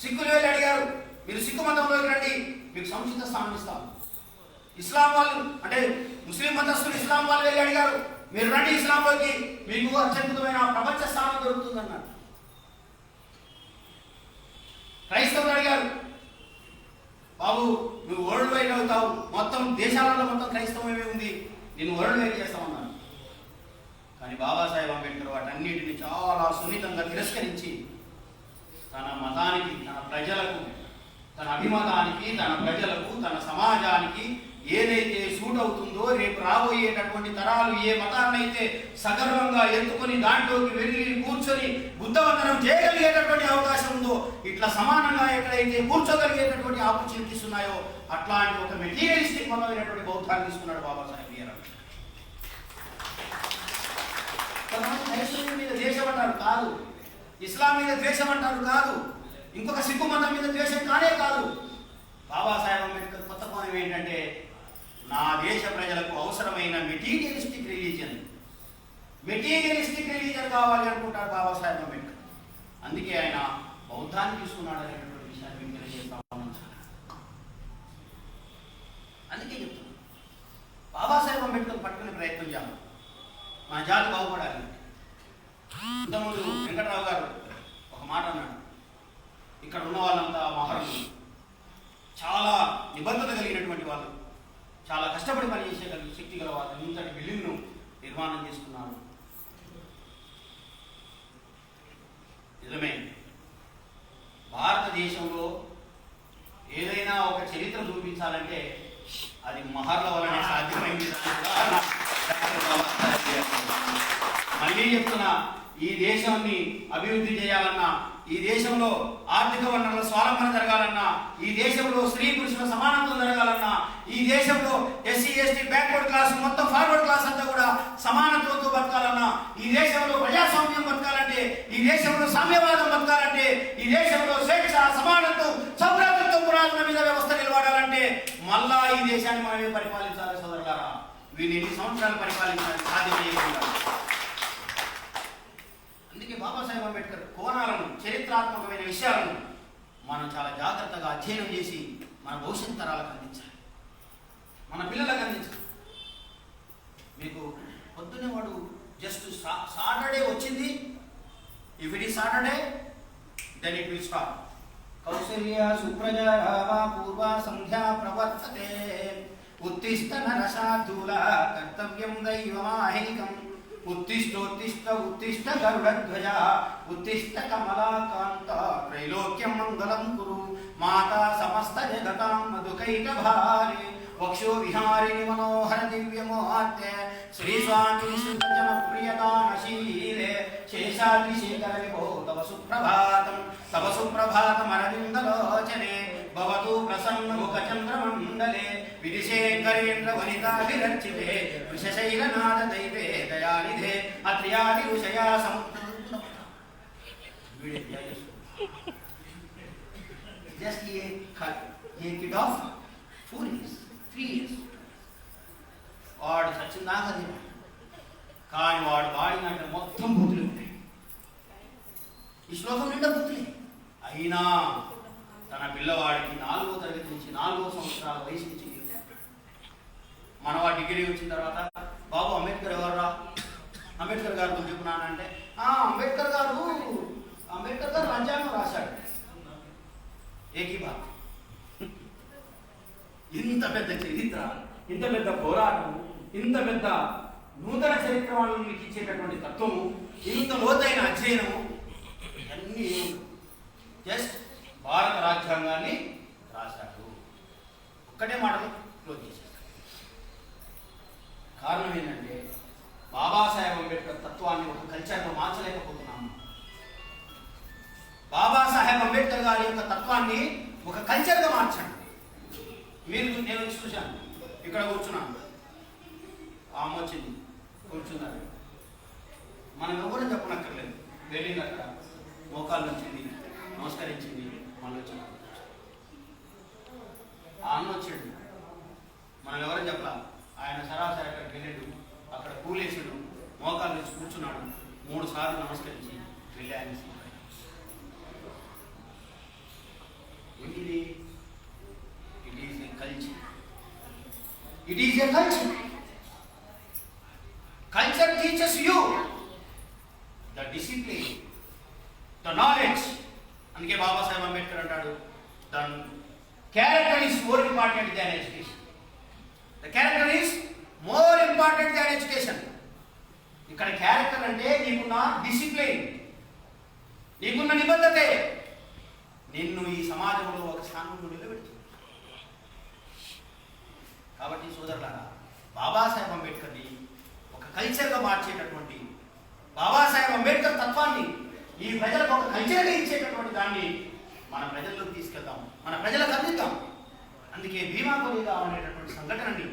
సిక్కులు వెళ్ళి అడిగారు, మీరు సిక్కు మతంలోకి రండి, మీకు సముచిత స్థానం ఇస్తాం. ఇస్లాం వాళ్ళు అంటే ముస్లిం మతస్థులు ఇస్లాం వాళ్ళు వెళ్ళి అడిగారు, మీరు రండి ఇస్లాంలోకి, మీకు అత్యద్భుతమైన ప్రపంచ స్థానం దొరుకుతుందన్నారు. క్రైస్తవులు అడిగారు, బాబు నువ్వు వరల్డ్ వైడ్ అవుతావు, మొత్తం దేశాలలో మొత్తం క్రైస్తవమే ఉంది, నేను వరల్డ్ వైడ్ చేస్తామన్నారు. కానీ బాబాసాహెబ్ అంబేద్కర్ వాటన్నిటిని చాలా సున్నితంగా తిరస్కరించి తన మతానికి, తన ప్రజలకు, తన అభిమతానికి, తన ప్రజలకు, తన సమాజానికి ఏదైతే సూట్ అవుతుందో, రేపు రాబోయేటటువంటి తరాలు ఏ మతాన్నైతే సగర్వంగా ఎత్తుకొని దాంట్లోకి వెళ్ళి కూర్చొని బుద్ధవందనం చేయగలిగేటటువంటి అవకాశం ఉందో, ఇట్లా సమానంగా ఎక్కడైతే కూర్చోగలిగేటటువంటి ఆపర్చునిటీస్ ఉన్నాయో అట్లాంటి ఒక మెటీరియలిస్టిక్ మతమైనటువంటి బౌద్ధాన్ని తీసుకున్నాడు బాబాసాహెబ్. కొంతమంది దేశ ద్వేషం అంటారు కాదు, ఇస్లాం మీద ద్వేషం అంటారు కాదు, ఇంకొక సిక్కు మతం మీద ద్వేషం కానే కాదు. బాబాసాహెబ్ అంబేద్కర్ కొత్త కోణం ఏంటంటే నా దేశ ప్రజలకు అవసరమైన మెటీరియలిస్టిక్ రిలీజన్ కావాలి అనుకుంటారు బాబాసాహెబ్ అంబేద్కర్. అందుకే ఆయన బౌద్ధాన్ని తీసుకున్నాడు అనేటువంటి విషయాన్ని మీకు తెలియజేస్తా ఉన్నాను. అందుకే చెప్తున్నాను, బాబాసాహెబ్ అంబేద్కర్ పట్టుకునే ప్రయత్నం చేయాలి, మన జాతి బాగుపడాలి. ఇంతకుముందు వెంకటరావు గారు ఒక మాట అన్నాడు, ఇక్కడ ఉన్న వాళ్ళంతా మహర్షులు, చాలా నిబద్ధత కలిగినటువంటి వాళ్ళు, చాలా కష్టపడి పనిచేసే శక్తి గల వాళ్ళు ఇంతటి బిల్డింగ్ను నిర్మాణం చేసుకున్నారు. నిజమే, భారతదేశంలో ఏదైనా ఒక చరిత్ర చూపించాలంటే అది మహర్ల వలనే సాధ్యమైంది. మళ్ళీ చెప్తున్నా, ఈ దేశాన్ని అభివృద్ధి చేయాలన్నా, ఈ దేశంలో ఆర్థిక వనరుల స్వావలంబన జరగాలన్నా, ఈ దేశంలో స్త్రీ పురుషుల సమానత్వం జరగాలన్నా, ఈ దేశంలో ఎస్సీ ఎస్టీ బ్యాక్వర్డ్ క్లాస్ మొత్తం ఫార్వర్డ్ క్లాస్ అంతా కూడా సమానత్వంతో బతకాలన్నా, ఈ దేశంలో ప్రజాస్వామ్యం బతకాలంటే, ఈ దేశంలో సామ్యవాదం బతకాలంటే, ఈ దేశంలో స్వేచ్ఛ సమానత్వం సౌభ్రాతృత్వ పురాతన మీద వ్యవస్థ నిలబడాలంటే మళ్ళా ఈ దేశాన్ని మనమే పరిపాలించాలి సోదరులారా. వీళ్ళు ఎన్ని సంవత్సరాలు పరిపాలించాలి సాధ్యం చేయకుండా. అందుకే బాబాసాహెబ్ అంబేద్కర్ కోణాలను, చరిత్రాత్మకమైన విషయాలను మనం చాలా జాగ్రత్తగా అధ్యయనం చేసి మన భవిష్యత్ తరాలకు అందించాలి, మన పిల్లలకు అందించాలి. మీకు పొద్దున్నే వాడు జస్ట్ సాటర్డే వచ్చింది, if it is Saturday then it will start. Kausalya సుప్రజా రామ పూర్వ సంధ్యా ప్రవర్తతే ఉత్తిష్ట నరశార్దూల కర్తవ్యం దైవమాహైకం ఉత్తిష్టోత్తిష్ట ఉత్తిష్ట గరుడధ్వజ ఉత్తిష్ట కమలాకాంత త్రైలోక్యం మంగళం కురు మాతా సమస్త జగతాం మధుకైట భారే వక్షో విహారిణి మనోహర దివ్యమోహాత్య శ్రీ స్వామి శ్రీజన ప్రియదానశీలే శేషాద్రి శేఖర విభో తవ సుప్రభాతం అరవిందలోచనే భవతు ప్రసన్న ముఖ చంద్రమండలే విదిశేఖరేంద్ర వనితాభిరర్చితే వృషశైలనాద దైవే దయానిధే అత్ర్యాది ఋషయా just a kid of 4 years 3 years వాడు సచ్చిందాక కానీ వాడు వాడినట్టు మొత్తం బుద్ధులు ఉంటాయి. ఈ శ్లోకం నిండా బుద్ధులే. అయినా తన పిల్లవాడికి 4వ తరగతి నుంచి 4వ సంవత్సరాల వయసు నుంచి మనవాడు డిగ్రీ వచ్చిన తర్వాత బాబు అంబేద్కర్ ఎవర్రా, అంబేద్కర్ గారు గురించి చెప్పున్నానంటే అంబేద్కర్ గారు రాజ్యాంగం రాశాడు. ఏకీ బాత్. ఇంత పెద్ద చరిత్ర, ఇంత పెద్ద పోరాటం, ఇంత పెద్ద నూతన చరిత్ర వాళ్ళకి ఇచ్చేటటువంటి తత్వము, ఇంత లోతైన అధ్యయనము అన్నీ జస్ట్ భారత రాజ్యాంగాన్ని రాశాడు. ఒక్కటే మాటలు క్లోజ్ చేశాడు. కారణం ఏంటంటే బాబాసాహెబ్ అంబేద్కర్ తత్వాన్ని ఒక కల్చర్గా మార్చలేకపోతున్నాము. బాబాసాహెబ్ అంబేద్కర్ గారి యొక్క తత్వాన్ని ఒక కల్చర్గా మార్చండి. నేను చూశాను, ఇక్కడ కూర్చున్నాను, ఆ అమ్మ వచ్చింది కూర్చున్నారు, మనం ఎవరు చెప్పనక్కర్లేదు, వెళ్ళింది అక్కడ మోకాళ్ళు వచ్చింది, నమస్కరించింది, మళ్ళీ వచ్చింది. ఆ అన్న వచ్చాడు, మనం ఎవరు చెప్పలా, ఆయన సరాసరి అక్కడికి వెళ్ళాడు, అక్కడ కూలేసాడు, మోకాళ్ళు నుంచి కూర్చున్నాడు, 3 సార్లు నమస్కరించి వెళ్ళి ఆయన ఏంటిది? It is a culture. Culture teaches you the discipline, the knowledge. అందుకే బాబాసాహెబ్ అంబేద్కర్ అంటాడు, the character is more important than education. The character is more important than education. ఇక్కడ క్యారెక్టర్ అంటే నీకున్న డిసిప్లిన్, నీకున్న నిబద్ధతే నిన్ను ఈ సమాజంలో ఒక స్థానంలో నిలబెడుతుంది. కాబట్టి సోదరులారా, బాబాసాహెబ్ అంబేద్కర్ని ఒక కల్చర్గా మార్చేటటువంటి, బాబాసాహెబ్ అంబేద్కర్ తత్వాన్ని ఈ ప్రజలకు ఒక కల్చర్గా ఇచ్చేటటువంటి దాన్ని మన ప్రజల్లోకి తీసుకెళ్దాం, మన ప్రజలకు అందిద్దాం. అందుకే భీమా కొరేగావ్ అనేటటువంటి సంఘటనని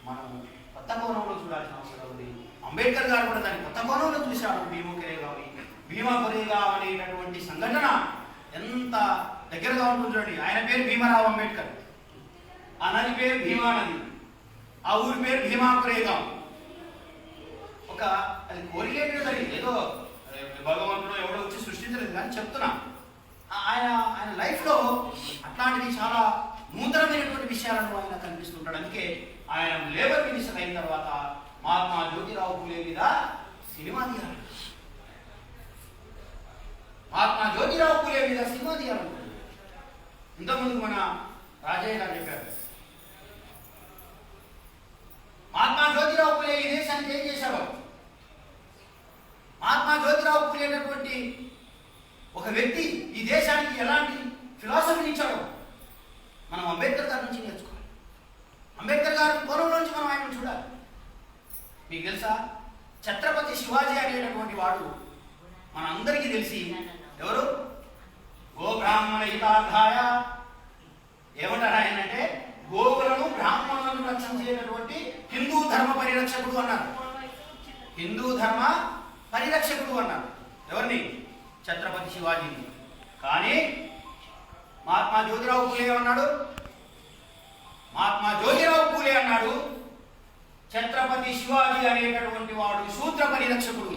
మనం కొత్త కోణంలో చూడాల్సిన అవసరం ఉంది. అంబేద్కర్ గారు కూడా దాన్ని కొత్త కోణంలో చూశాడు భీమా కొరేగావ్ని. భీమా కొరేగావ్ అనేటటువంటి సంఘటన ఎంత దగ్గరగా ఉంటుంది చూడండి. ఆయన పేరు భీమరావ్ అంబేద్కర్, ఆ నది పేరు భీమా నది, ఆ ఊరి పేరు భీమా కొరేగావ్. ఒక అది కోరిలేటెడ్, అది ఏదో భగవంతుడు ఎవడో వచ్చి సృష్టించలేదు కానీ చెప్తున్నా, ఆయన ఆయన లైఫ్లో అట్లాంటివి చాలా నూతనమైనటువంటి విషయాలను ఆయన కనిపిస్తుంటాడు. అందుకే ఆయన లేబర్ మినిస్టర్ అయిన తర్వాత మహాత్మా జ్యోతిరావు పూలే మీద సినిమా తీయాలి, మహాత్మా జ్యోతిరావు పూలే మీద సినిమా తీయాలనుకుంటున్నాడు. ఇంతకుముందు మన రాజయ్య గారు చెప్పారు, మహాత్మా జ్యోతిరావు పూలే ఈ దేశానికి ఏం చేశారు. మహాత్మా జ్యోతిరావు పూలే అనేటువంటి ఒక వ్యక్తి ఈ దేశానికి ఎలాంటి ఫిలాసఫీని ఇచ్చాడో మనం అంబేద్కర్ గారి నుంచి నేర్చుకోవాలి. అంబేద్కర్ గారి కోణంలో నుంచి మనం ఆయన చూడాలి. మీకు తెలుసా, ఛత్రపతి శివాజీ అనేటటువంటి వాడు మన అందరికీ తెలిసి ఎవరు, గోబ్రాహ్మణ హితార్థాయ, ఏమంటారు ఆయన అంటే గోవులను బ్రాహ్మణులను రక్షించేటటువంటి హిందూ ధర్మ పరిరక్షకుడు అన్నారు. హిందూ ధర్మ పరిరక్షకుడు అన్నారు ఎవరిని, ఛత్రపతి శివాజీని. కానీ మహాత్మా జ్యోతిరావు పూలే అన్నాడు, మహాత్మా జ్యోతిరావు పూలే అన్నాడు ఛత్రపతి శివాజీ అనేటటువంటి వాడు శూద్ర పరిరక్షకుడు.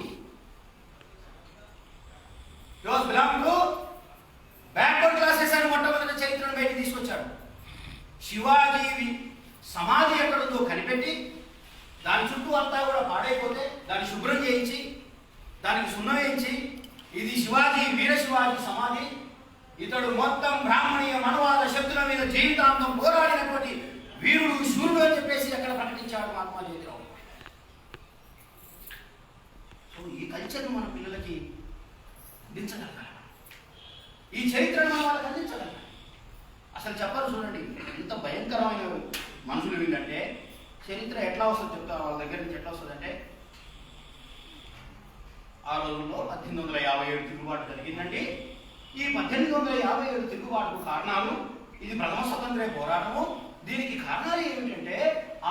బ్యాక్వర్డ్ క్లాసెస్ అని మొట్టమొదటి చరిత్రను బయటికి తీసుకొచ్చాడు. శివాజీ సమాధి ఎక్కడుందో కనిపెట్టి దాని చుట్టూ అంతా కూడా పాడైపోతే దాన్ని శుభ్రం చేయించి దానికి సున్నం వేయించి ఇది శివాజీ, వీర శివాజీ సమాధి, ఇతడు మొత్తం బ్రాహ్మణీయ మనవాద శక్తుల మీద జీవితాంతం పోరాడినటువంటి వీరుడు, శూరుడు అని చెప్పేసి అక్కడ ప్రకటించాడు మహాత్మా జ్యోతిరావు. సో ఈ కల్చర్ను మన పిల్లలకి అందించగలగాలి, ఈ చరిత్రను మనం వాళ్ళకి అందించగలగాలి. అసలు చెప్పరు చూడండి, ఎంత భయంకరమైన మనుషులు వీళ్ళంటే. చరిత్ర ఎట్లా వస్తుంది చెప్తారు, వాళ్ళ దగ్గర నుంచి ఎట్లా వస్తుందంటే, ఆ రోజుల్లో 1857 తిరుగుబాటు జరిగిందండి. ఈ 1857 తిరుగుబాటుకు కారణాలు, ఇది ప్రథమ స్వతంత్ర పోరాటము. దీనికి కారణాలు ఏమిటంటే,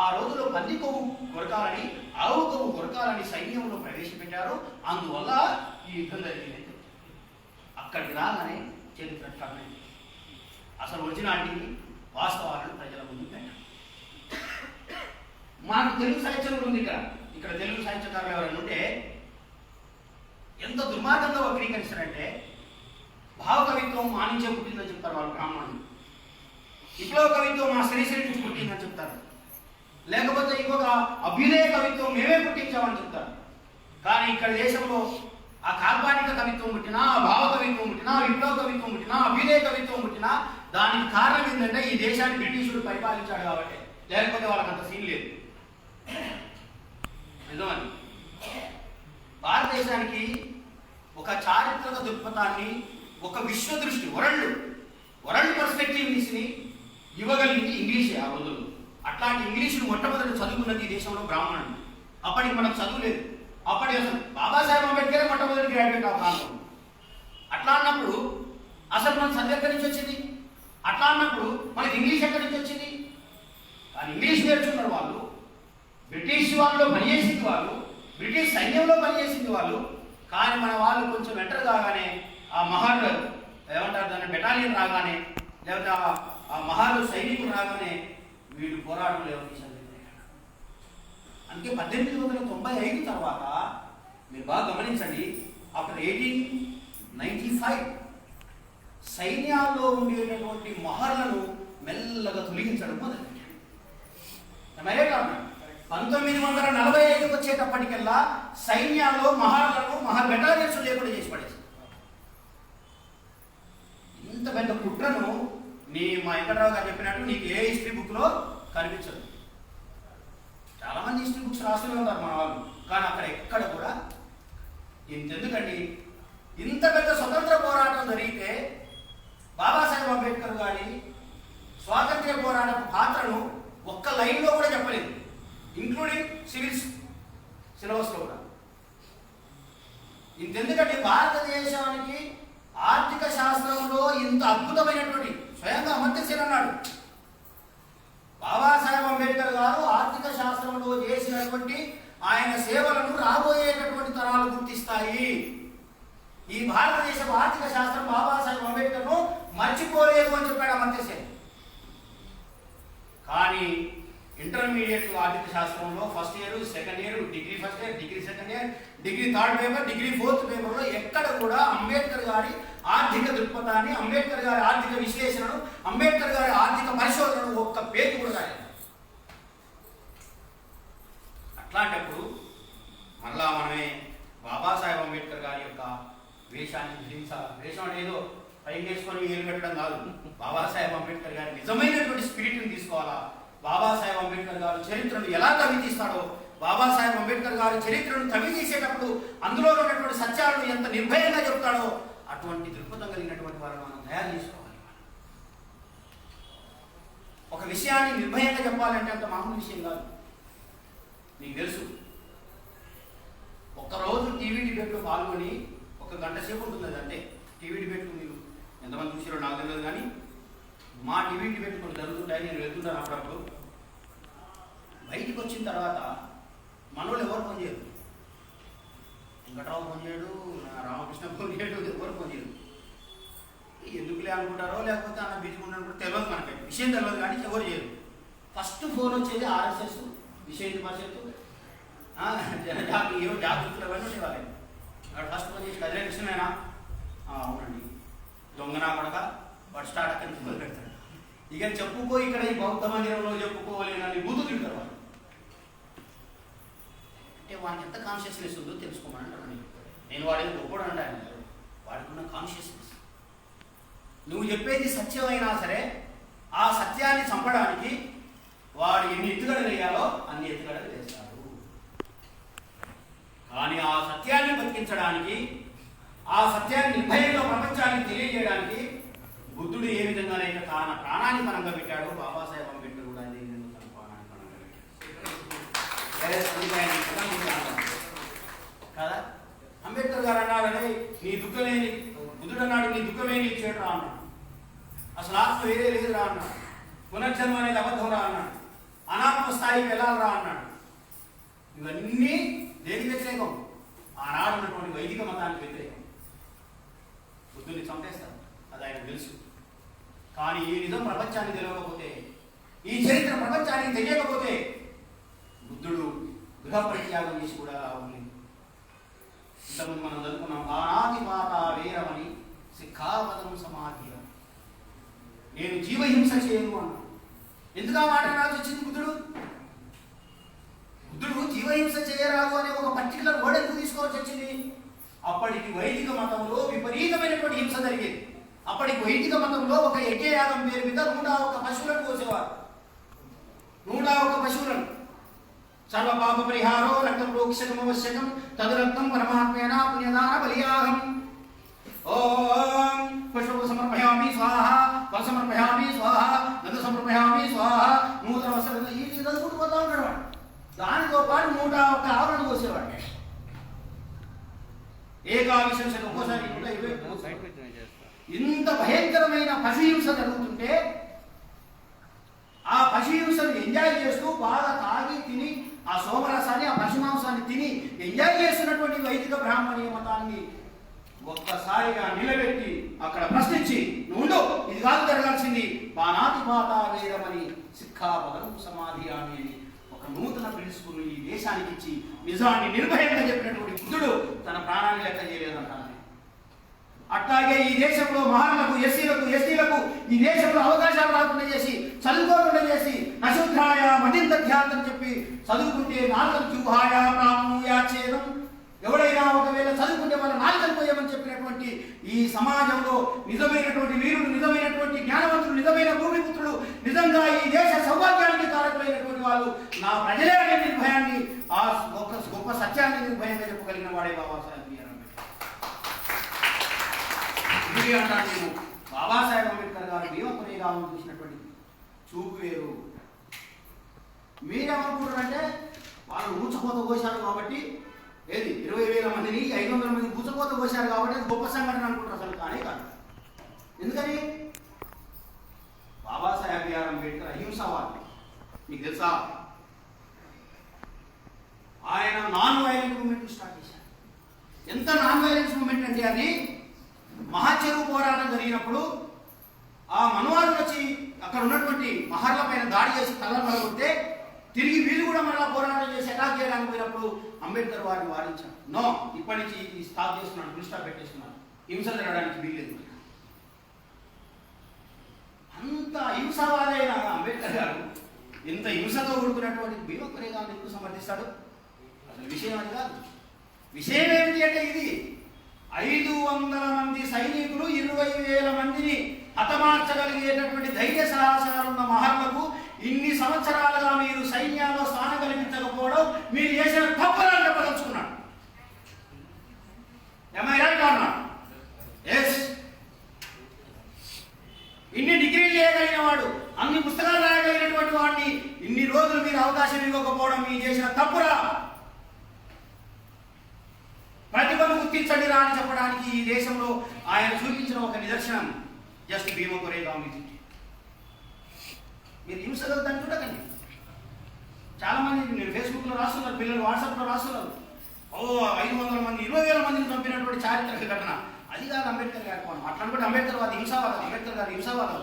ఆ రోజులో పంది కొవ్వు కొరకాలని, ఆవు కొవ్వు కొరకాలని సైన్యంలో ప్రవేశపెట్టారు. అందువల్ల ఈ యుద్ధం జరిగింది. అక్కడికి రాగానే చరిత్ర కారణం, అసలు ఒరిజినాలిటీ వాస్తవాలను ప్రజల ముందు పెట్టారు. మాకు తెలుగు సాహిత్యం ఉంది. ఇక్కడ తెలుగు సాహిత్యకారులు ఎవరైనా ఉంటే ఎంత దుర్మార్గంగా వక్రీకరిస్తారంటే, భావకవిత్వం మా నుంచే పుట్టిందని చెప్తారు వాళ్ళు బ్రాహ్మణులు, విప్లవ కవిత్వం మా శ్రీశ్రీ నుంచి పుట్టిందని చెప్తారు, లేకపోతే ఇంకొక అభ్యుదయ కవిత్వం మేమే పుట్టించామని చెప్తారు. కానీ ఇక్కడ దేశంలో ఆ కాల్పానిక కవిత్వం పుట్టినా, ఆ భావ కవిత్వం పుట్టినా, విప్లవ కవిత్వం పుట్టినా, అభ్యుదయ కవిత్వం పుట్టినా దానికి కారణం ఏంటంటే ఈ దేశాన్ని బ్రిటిషుడు పరిపాలించాడు కాబట్టి, లేకపోతే వాళ్ళకి అంత సీన్ లేదు. నిజమని భారతదేశానికి ఒక చారిత్రక దృక్పథాన్ని, ఒక విశ్వ దృష్టి, వరల్డ్ పర్స్పెక్టివ్ని ఇవ్వగలిగింది ఇంగ్లీషే ఆ రోజుల్లో. అట్లాంటి ఇంగ్లీషును మొట్టమొదటి చదువుకున్నది ఈ దేశంలో బ్రాహ్మణుడు. అప్పటికి మనకు చదువు లేదు. అప్పటి అసలు బాబాసాహెబ్ అంబేద్కర్ మొట్టమొదటి గ్రాడ్యుయేట్ ఆ కాలంలో. అట్లా అన్నప్పుడు అసలు మన చదువు ఎక్కడి నుంచి వచ్చింది? అట్లా అన్నప్పుడు మనకి ఇంగ్లీష్ ఎక్కడి నుంచి వచ్చింది? కానీ ఇంగ్లీష్ నేర్చుకున్నారు వాళ్ళు, బ్రిటిష్ వాళ్ళలో పనిచేసింది వాళ్ళు, బ్రిటిష్ సైన్యంలో పనిచేసింది వాళ్ళు. కానీ మన వాళ్ళు కొంచెం ఎంటర్ కాగానే, ఆ మహార్ ఏమంటారు దాన్ని బెటాలియన్ రాగానే, లేకపోతే ఆ మహారు సైనికులు రాగానే వీళ్ళు పోరాటం లేవని చదివారు. అందుకే 1895 తర్వాత మీరు బాగా గమనించండి, అప్పుడు 1895 సైన్యాల్లో ఉండేటటువంటి మహర్లను మెల్లగా తొలగించడం మొదలుపెట్టారు. 1945 వచ్చేటప్పటికల్లా సైన్యాల్లో మహర్ బెటాలియన్స్ లేకుండా చేసి పడేసి, ఇంత పెద్ద కుట్రను మా వెంకటరావు గారు చెప్పినట్టు నీకు ఏ హిస్టరీ బుక్లో కనిపించదు. చాలామంది హిస్టరీ బుక్స్ రాస్తూనే ఉన్నారు మన వాళ్ళు, కానీ అక్కడ ఎక్కడ కూడా ఇంతెందుకండి, ఇంత పెద్ద స్వతంత్ర పోరాటం జరిగితే బాబాసాహెబ్ అంబేద్కర్ గారి స్వాతంత్ర్య పోరాట పాత్రను ఒక్క లైన్లో కూడా చెప్పలేదు, ఇంక్లూడింగ్ సివిల్స్ సిలబస్లో కూడా. ఇంతెందుకంటే భారతదేశానికి ఆర్థిక శాస్త్రంలో ఇంత అద్భుతమైనటువంటి, స్వయంగా అమర్త్య సేన్ అన్నాడు, బాబాసాహెబ్ అంబేద్కర్ గారు ఆర్థిక శాస్త్రంలో చేసినటువంటి ఆయన సేవలను రాబోయేటటువంటి తరాలు గుర్తిస్తాయి. ఈ భారతదేశపు ఆర్థిక శాస్త్రం బాబాసాహెబ్ అంబేద్కర్ను మర్చిపోలేదు అని చెప్పాడు అమర్త్యసేన్. కానీ ఇంటర్మీడియట్ ఆర్థిక శాస్త్రంలో first year, second year, degree first year, degree second year, degree third paper, degree fourth పేపర్లో ఎక్కడ కూడా అంబేద్కర్ గారి ఆర్థిక దృక్పథాన్ని, అంబేద్కర్ గారి ఆర్థిక విశ్లేషణను, అంబేద్కర్ గారి ఆర్థిక పరిశోధనను ఒక్క పేరు కూడా రాలేదు. అట్లాంటప్పుడు మళ్ళా మనమే బాబాసాహెబ్ అంబేద్కర్ గారి యొక్క వేషాన్ని ధరించాలి. వేషం అంటే ఏదో పైకి వేసుకొని ఏలు పెట్టడం కాదు. బాబాసాహెబ్ అంబేద్కర్ గారి నిజమైనటువంటి స్పిరిట్ని తీసుకోవాలా. బాబాసాహెబ్ అంబేద్కర్ గారు చరిత్రను ఎలా తవ్వితీస్తాడో, బాబాసాహెబ్ అంబేద్కర్ గారి చరిత్రను తవ్వితీసేటప్పుడు అందులో ఉన్నటువంటి సత్యాలను ఎంత నిర్భయంగా చెప్తాడో అటువంటి దృక్పథం కలిగినటువంటి వారిని మనం తయారు చేసుకోవాలి. ఒక విషయాన్ని నిర్భయంగా చెప్పాలంటే అంత మామూలు విషయం కాదు. మీకు తెలుసు, ఒక్కరోజు టీవీ డిబేట్లో పాల్గొని 1 గంట సేపు ఉంటుంది. అంటే టీవీ డిబేట్ మీరు ఎంతమంది చూసారో నాకు తెలియదు, కానీ మా టీవీ డిబేట్ కొన్ని జరుగుతుంటాయి. నేను వెళ్తుంటాను అప్పుడప్పుడు. బయటికి వచ్చిన తర్వాత మనోళ్ళు ఎవరు ఫోన్ చేయరు. వెంకట్రావు ఫోన్ చేయడు, రామకృష్ణ ఫోన్ చేయడు, ఎవరు ఫోన్ చేయరు. ఎందుకులే అనుకుంటారో లేకపోతే అన్న బిజీ ఉన్నాడు తెలియదు, మనకి విషయం తెలియదు, కానీ ఎవరు చేయరు. ఫస్ట్ ఫోన్ వచ్చేది ఆర్ఎస్ఎస్, విషయ పరిషత్తు, ఏవో జాగృతులు అవన్నీ ఉండేవాళ్ళు. అక్కడ ఫస్ట్ ఫోన్ చేసి కదిలే కృష్ణమేనా? అవునండి. దొంగనా కొడక వాడు స్టార్ట్ అక్కడి నుంచి మొదలు పెడతాడు. ఇక చెప్పుకో, ఇక్కడ ఈ బౌద్ధ మందిరంలో చెప్పుకోలేనని బూతు తింటారు వాళ్ళు. అంటే వానికి ఎంత కాన్షియస్నెస్ ఉందో తెలుసుకోమని నేను వాడేది గొప్పడు అంటే ఆయన వాడికి ఉన్న కాన్షియస్నెస్. నువ్వు చెప్పేది సత్యమైనా సరే ఆ సత్యాన్ని చంపడానికి వాడు ఎన్ని ఎత్తుగడలు వేయాలో అన్ని ఎత్తుగడలు వేస్తాడు. కానీ ఆ సత్యాన్ని బతికించడానికి, ఆ సత్యాన్ని నిర్భయంగా ప్రపంచానికి తెలియజేయడానికి బుద్ధుడు ఏ విధంగానైతే తన ప్రాణాన్ని పరంగా పెట్టాడో, బాబాసాహెబ్ అంబేద్కర్ కూడా అదే విధంగా తన ప్రాణాన్ని పరంగా పెట్టాడు కదా. అంబేద్కర్ గారు అన్నారని నీ దుఃఖమేని, బుద్ధుడు అన్నాడు నీ దుఃఖమేని ఇచ్చాడు రా అన్నాడు. అసలు ఆత్మ వేరే లేదు రా అన్నాడు. పునర్జన్మ అనేది అబద్ధం రా అన్నాడు. అనాత్మ స్థాయికి వెళ్ళాలరా అన్నాడు. ఇవన్నీ దేనికి వ్యతిరేకం? ఆనాడు ఉన్నటువంటి వైదిక మతానికి వ్యతిరేకం. బుద్ధుని చంపేస్తారు, అది ఆయన తెలుసు. కానీ ఈ నిజం ప్రపంచానికి తెలియకపోతే, ఈ చరిత్ర ప్రపంచానికి తెలియకపోతే బుద్ధుడు గృహ పరిత్యాగం చేసి కూడా ఉంది. ఇంతకుముందు మనం చదువుకున్నాం, ఆనాది మాత వీరమని సిక్ఖాపదం సమాధి. నేను జీవహింస చేయను అన్నాడు. ఎందుకు ఆ మాట అనాల్సి వచ్చింది? బుద్ధుడు జీవహింస చేయరాదు అనే ఒక పర్టికులర్ వర్డ్ ఎందుకు తీసుకోవాల్సి వచ్చింది? అప్పటికి వైదిక మతంలో విపరీతమైనటువంటి హింస జరిగేది. అప్పటికి వైదిక మతంలో ఒక యజ్ఞయాగం పేరు మీద 101 పశువులను కోసేవారు. 101 పశువులను. సర్వ పాప పరిహారో రక్తం ప్రోక్షకం అవశ్యకం తదురక్తం పరమాత్మేన పుణ్యదాన బలియాగం. ఓం పుష్ప సమర్పయామి స్వాహ, ఫల సమర్పయామి స్వాహ, గంధ సమర్పయామి స్వాహ, నూతన వస్త్రం ఈ చదువుకుంటూ పోతా ఉంటాడు వాడు. దానితో పాటు 101 ఆవులను కోసేవాడు. ఏకావిశంశత ఒక్కోసారి 120. ఇంత భయంకరమైన పశుహింస జరుగుతుంటే ఆ పశుహింసను ఎంజాయ్ చేస్తూ బాగా తాగి తిని ఆ సోమరసాన్ని, ఆ పశుమాంసాన్ని తిని ఎంజాయ్ చేస్తున్నటువంటి వైదిక బ్రాహ్మణీయ మతాన్ని ఒక్కసారిగా నిలబెట్టి అక్కడ ప్రశ్నించి, నువ్వు ఇది కాదు జరగాల్సింది, బాణాతి పాత వేదమని సిక్ఖాపదం సమాధి అని ఒక నూతన ప్రిన్సిపుల్ ఈ దేశానికి ఇచ్చి నిజాన్ని నిర్భయంగా చెప్పినటువంటి బుద్ధుడు తన ప్రాణాన్ని లెక్క చేయలేదంటాను. అట్లాగే ఈ దేశంలో మహానులకు, ఎస్సీలకు, ఎస్టీలకు ఈ దేశంలో అవకాశాలు రాకుండా చేసి, చదువుకోకుండా చేసి, నశుద్ధాయ మదింత ధ్యానం చెప్పి చదువుకుంటే నాలుగలు జుహాయ ప్రాముయాచేదం, ఎవడైనా ఒకవేళ చదువుకుంటే వాళ్ళ నాలుగలు పోయామని చెప్పినటువంటి ఈ సమాజంలో నిజమైనటువంటి వీరుడు, నిజమైనటువంటి జ్ఞానవంతుడు, నిజమైన భూమిపుత్రుడు, నిజంగా ఈ దేశ సౌభాగ్యానికి కారకులైనటువంటి వాళ్ళు నా ప్రజలే అనే నిర్భయాన్ని, ఆ గొప్ప సత్యాన్ని నిర్భయంగా చెప్పగలిగిన వాడే బాబాసాహెబ్ అంటాను. నేను బాబాసాహెబ్ అంబేద్కర్ గారు భీమపురిగా చూసినటువంటి చూపు వేరు. మీరేమనుకుంటారంటే వాళ్ళు ఊచకోత కోశారు కాబట్టి, ఏది 20,000 మందిని 500 మంది ఊచకోత కోశారు కాబట్టి అది గొప్ప సంఘటన అనుకుంటారు. అసలు కానే కాదు. ఎందుకని? బాబాసాహెబ్ బిఆర్ అంబేద్కర్ అహింసవాది. మీకు తెలుసా? ఆయన నాన్ వైలెంట్ మూవ్మెంట్ స్టార్ట్ చేశారు. ఎంత నాన్ వైలెన్స్ మూమెంట్ అంటే అది మహాచెరువు పోరాటం జరిగినప్పుడు ఆ మనవాళ్ళు వచ్చి అక్కడ ఉన్నటువంటి మహర్ల పైన దాడి చేసి తలను పడగొడితే తిరిగి వీళ్ళు కూడా మళ్ళీ పోరాటం చేసి అటాక్ చేయడానికి పోయినప్పుడు అంబేద్కర్ వారిని వారించారు. నో, ఇప్పటి నుంచి ఈ స్టాప్ చేస్తున్నాను, ఫుల్ స్టాప్ పెట్టేస్తున్నాను, హింస జరగడానికి వీల్లేదు. అంత హింసవాదైన అంబేద్కర్ గారు ఇంత హింసతో కూడుకున్నటువంటి భీమ కొరేగాన్ని ఎందుకు సమర్థిస్తాడు? అసలు విషయం అది కాదు. విషయం ఏమిటి అంటే ఇది 500 మంది సైనికులు 20,000 మందిని హతమార్చగలిగేటటువంటి ధైర్య సాహసాలున్న మహర్లకు ఇన్ని సంవత్సరాలుగా మీరు సైన్యాల్లో స్థానం కల్పించకపోవడం మీరు చేసిన తప్పులని చెప్పదలుచుకున్నాడు. ఇన్ని డిగ్రీలు చేయగలిగిన వాడు, అన్ని పుస్తకాలు రాయగలిగినటువంటి వాడిని ఇన్ని రోజులు మీరు అవకాశం ఇవ్వకపోవడం మీరు చేసిన తప్పురా. ప్రతిభను గుర్తించండి రా అని చెప్పడానికి ఈ దేశంలో ఆయన చూపించిన ఒక నిదర్శనం జస్ట్ భీమ కొరేగాం విజిట్. మీరు హింసగలుగుతాను చూడకండి. చాలా మంది నేను ఫేస్బుక్లో రాస్తున్నారు, పిల్లలు వాట్సాప్లో రాస్తున్నారు, 500 మంది 20,000 మందిని చంపినటువంటి చారిత్రక ఘటన. అది కాదు అంబేద్కర్ గారి కోణం. అట్లా అనుకుంటే అంబేద్కర్ వాది హింసావాదం, అంబేద్కర్ గారి హింసావాదం.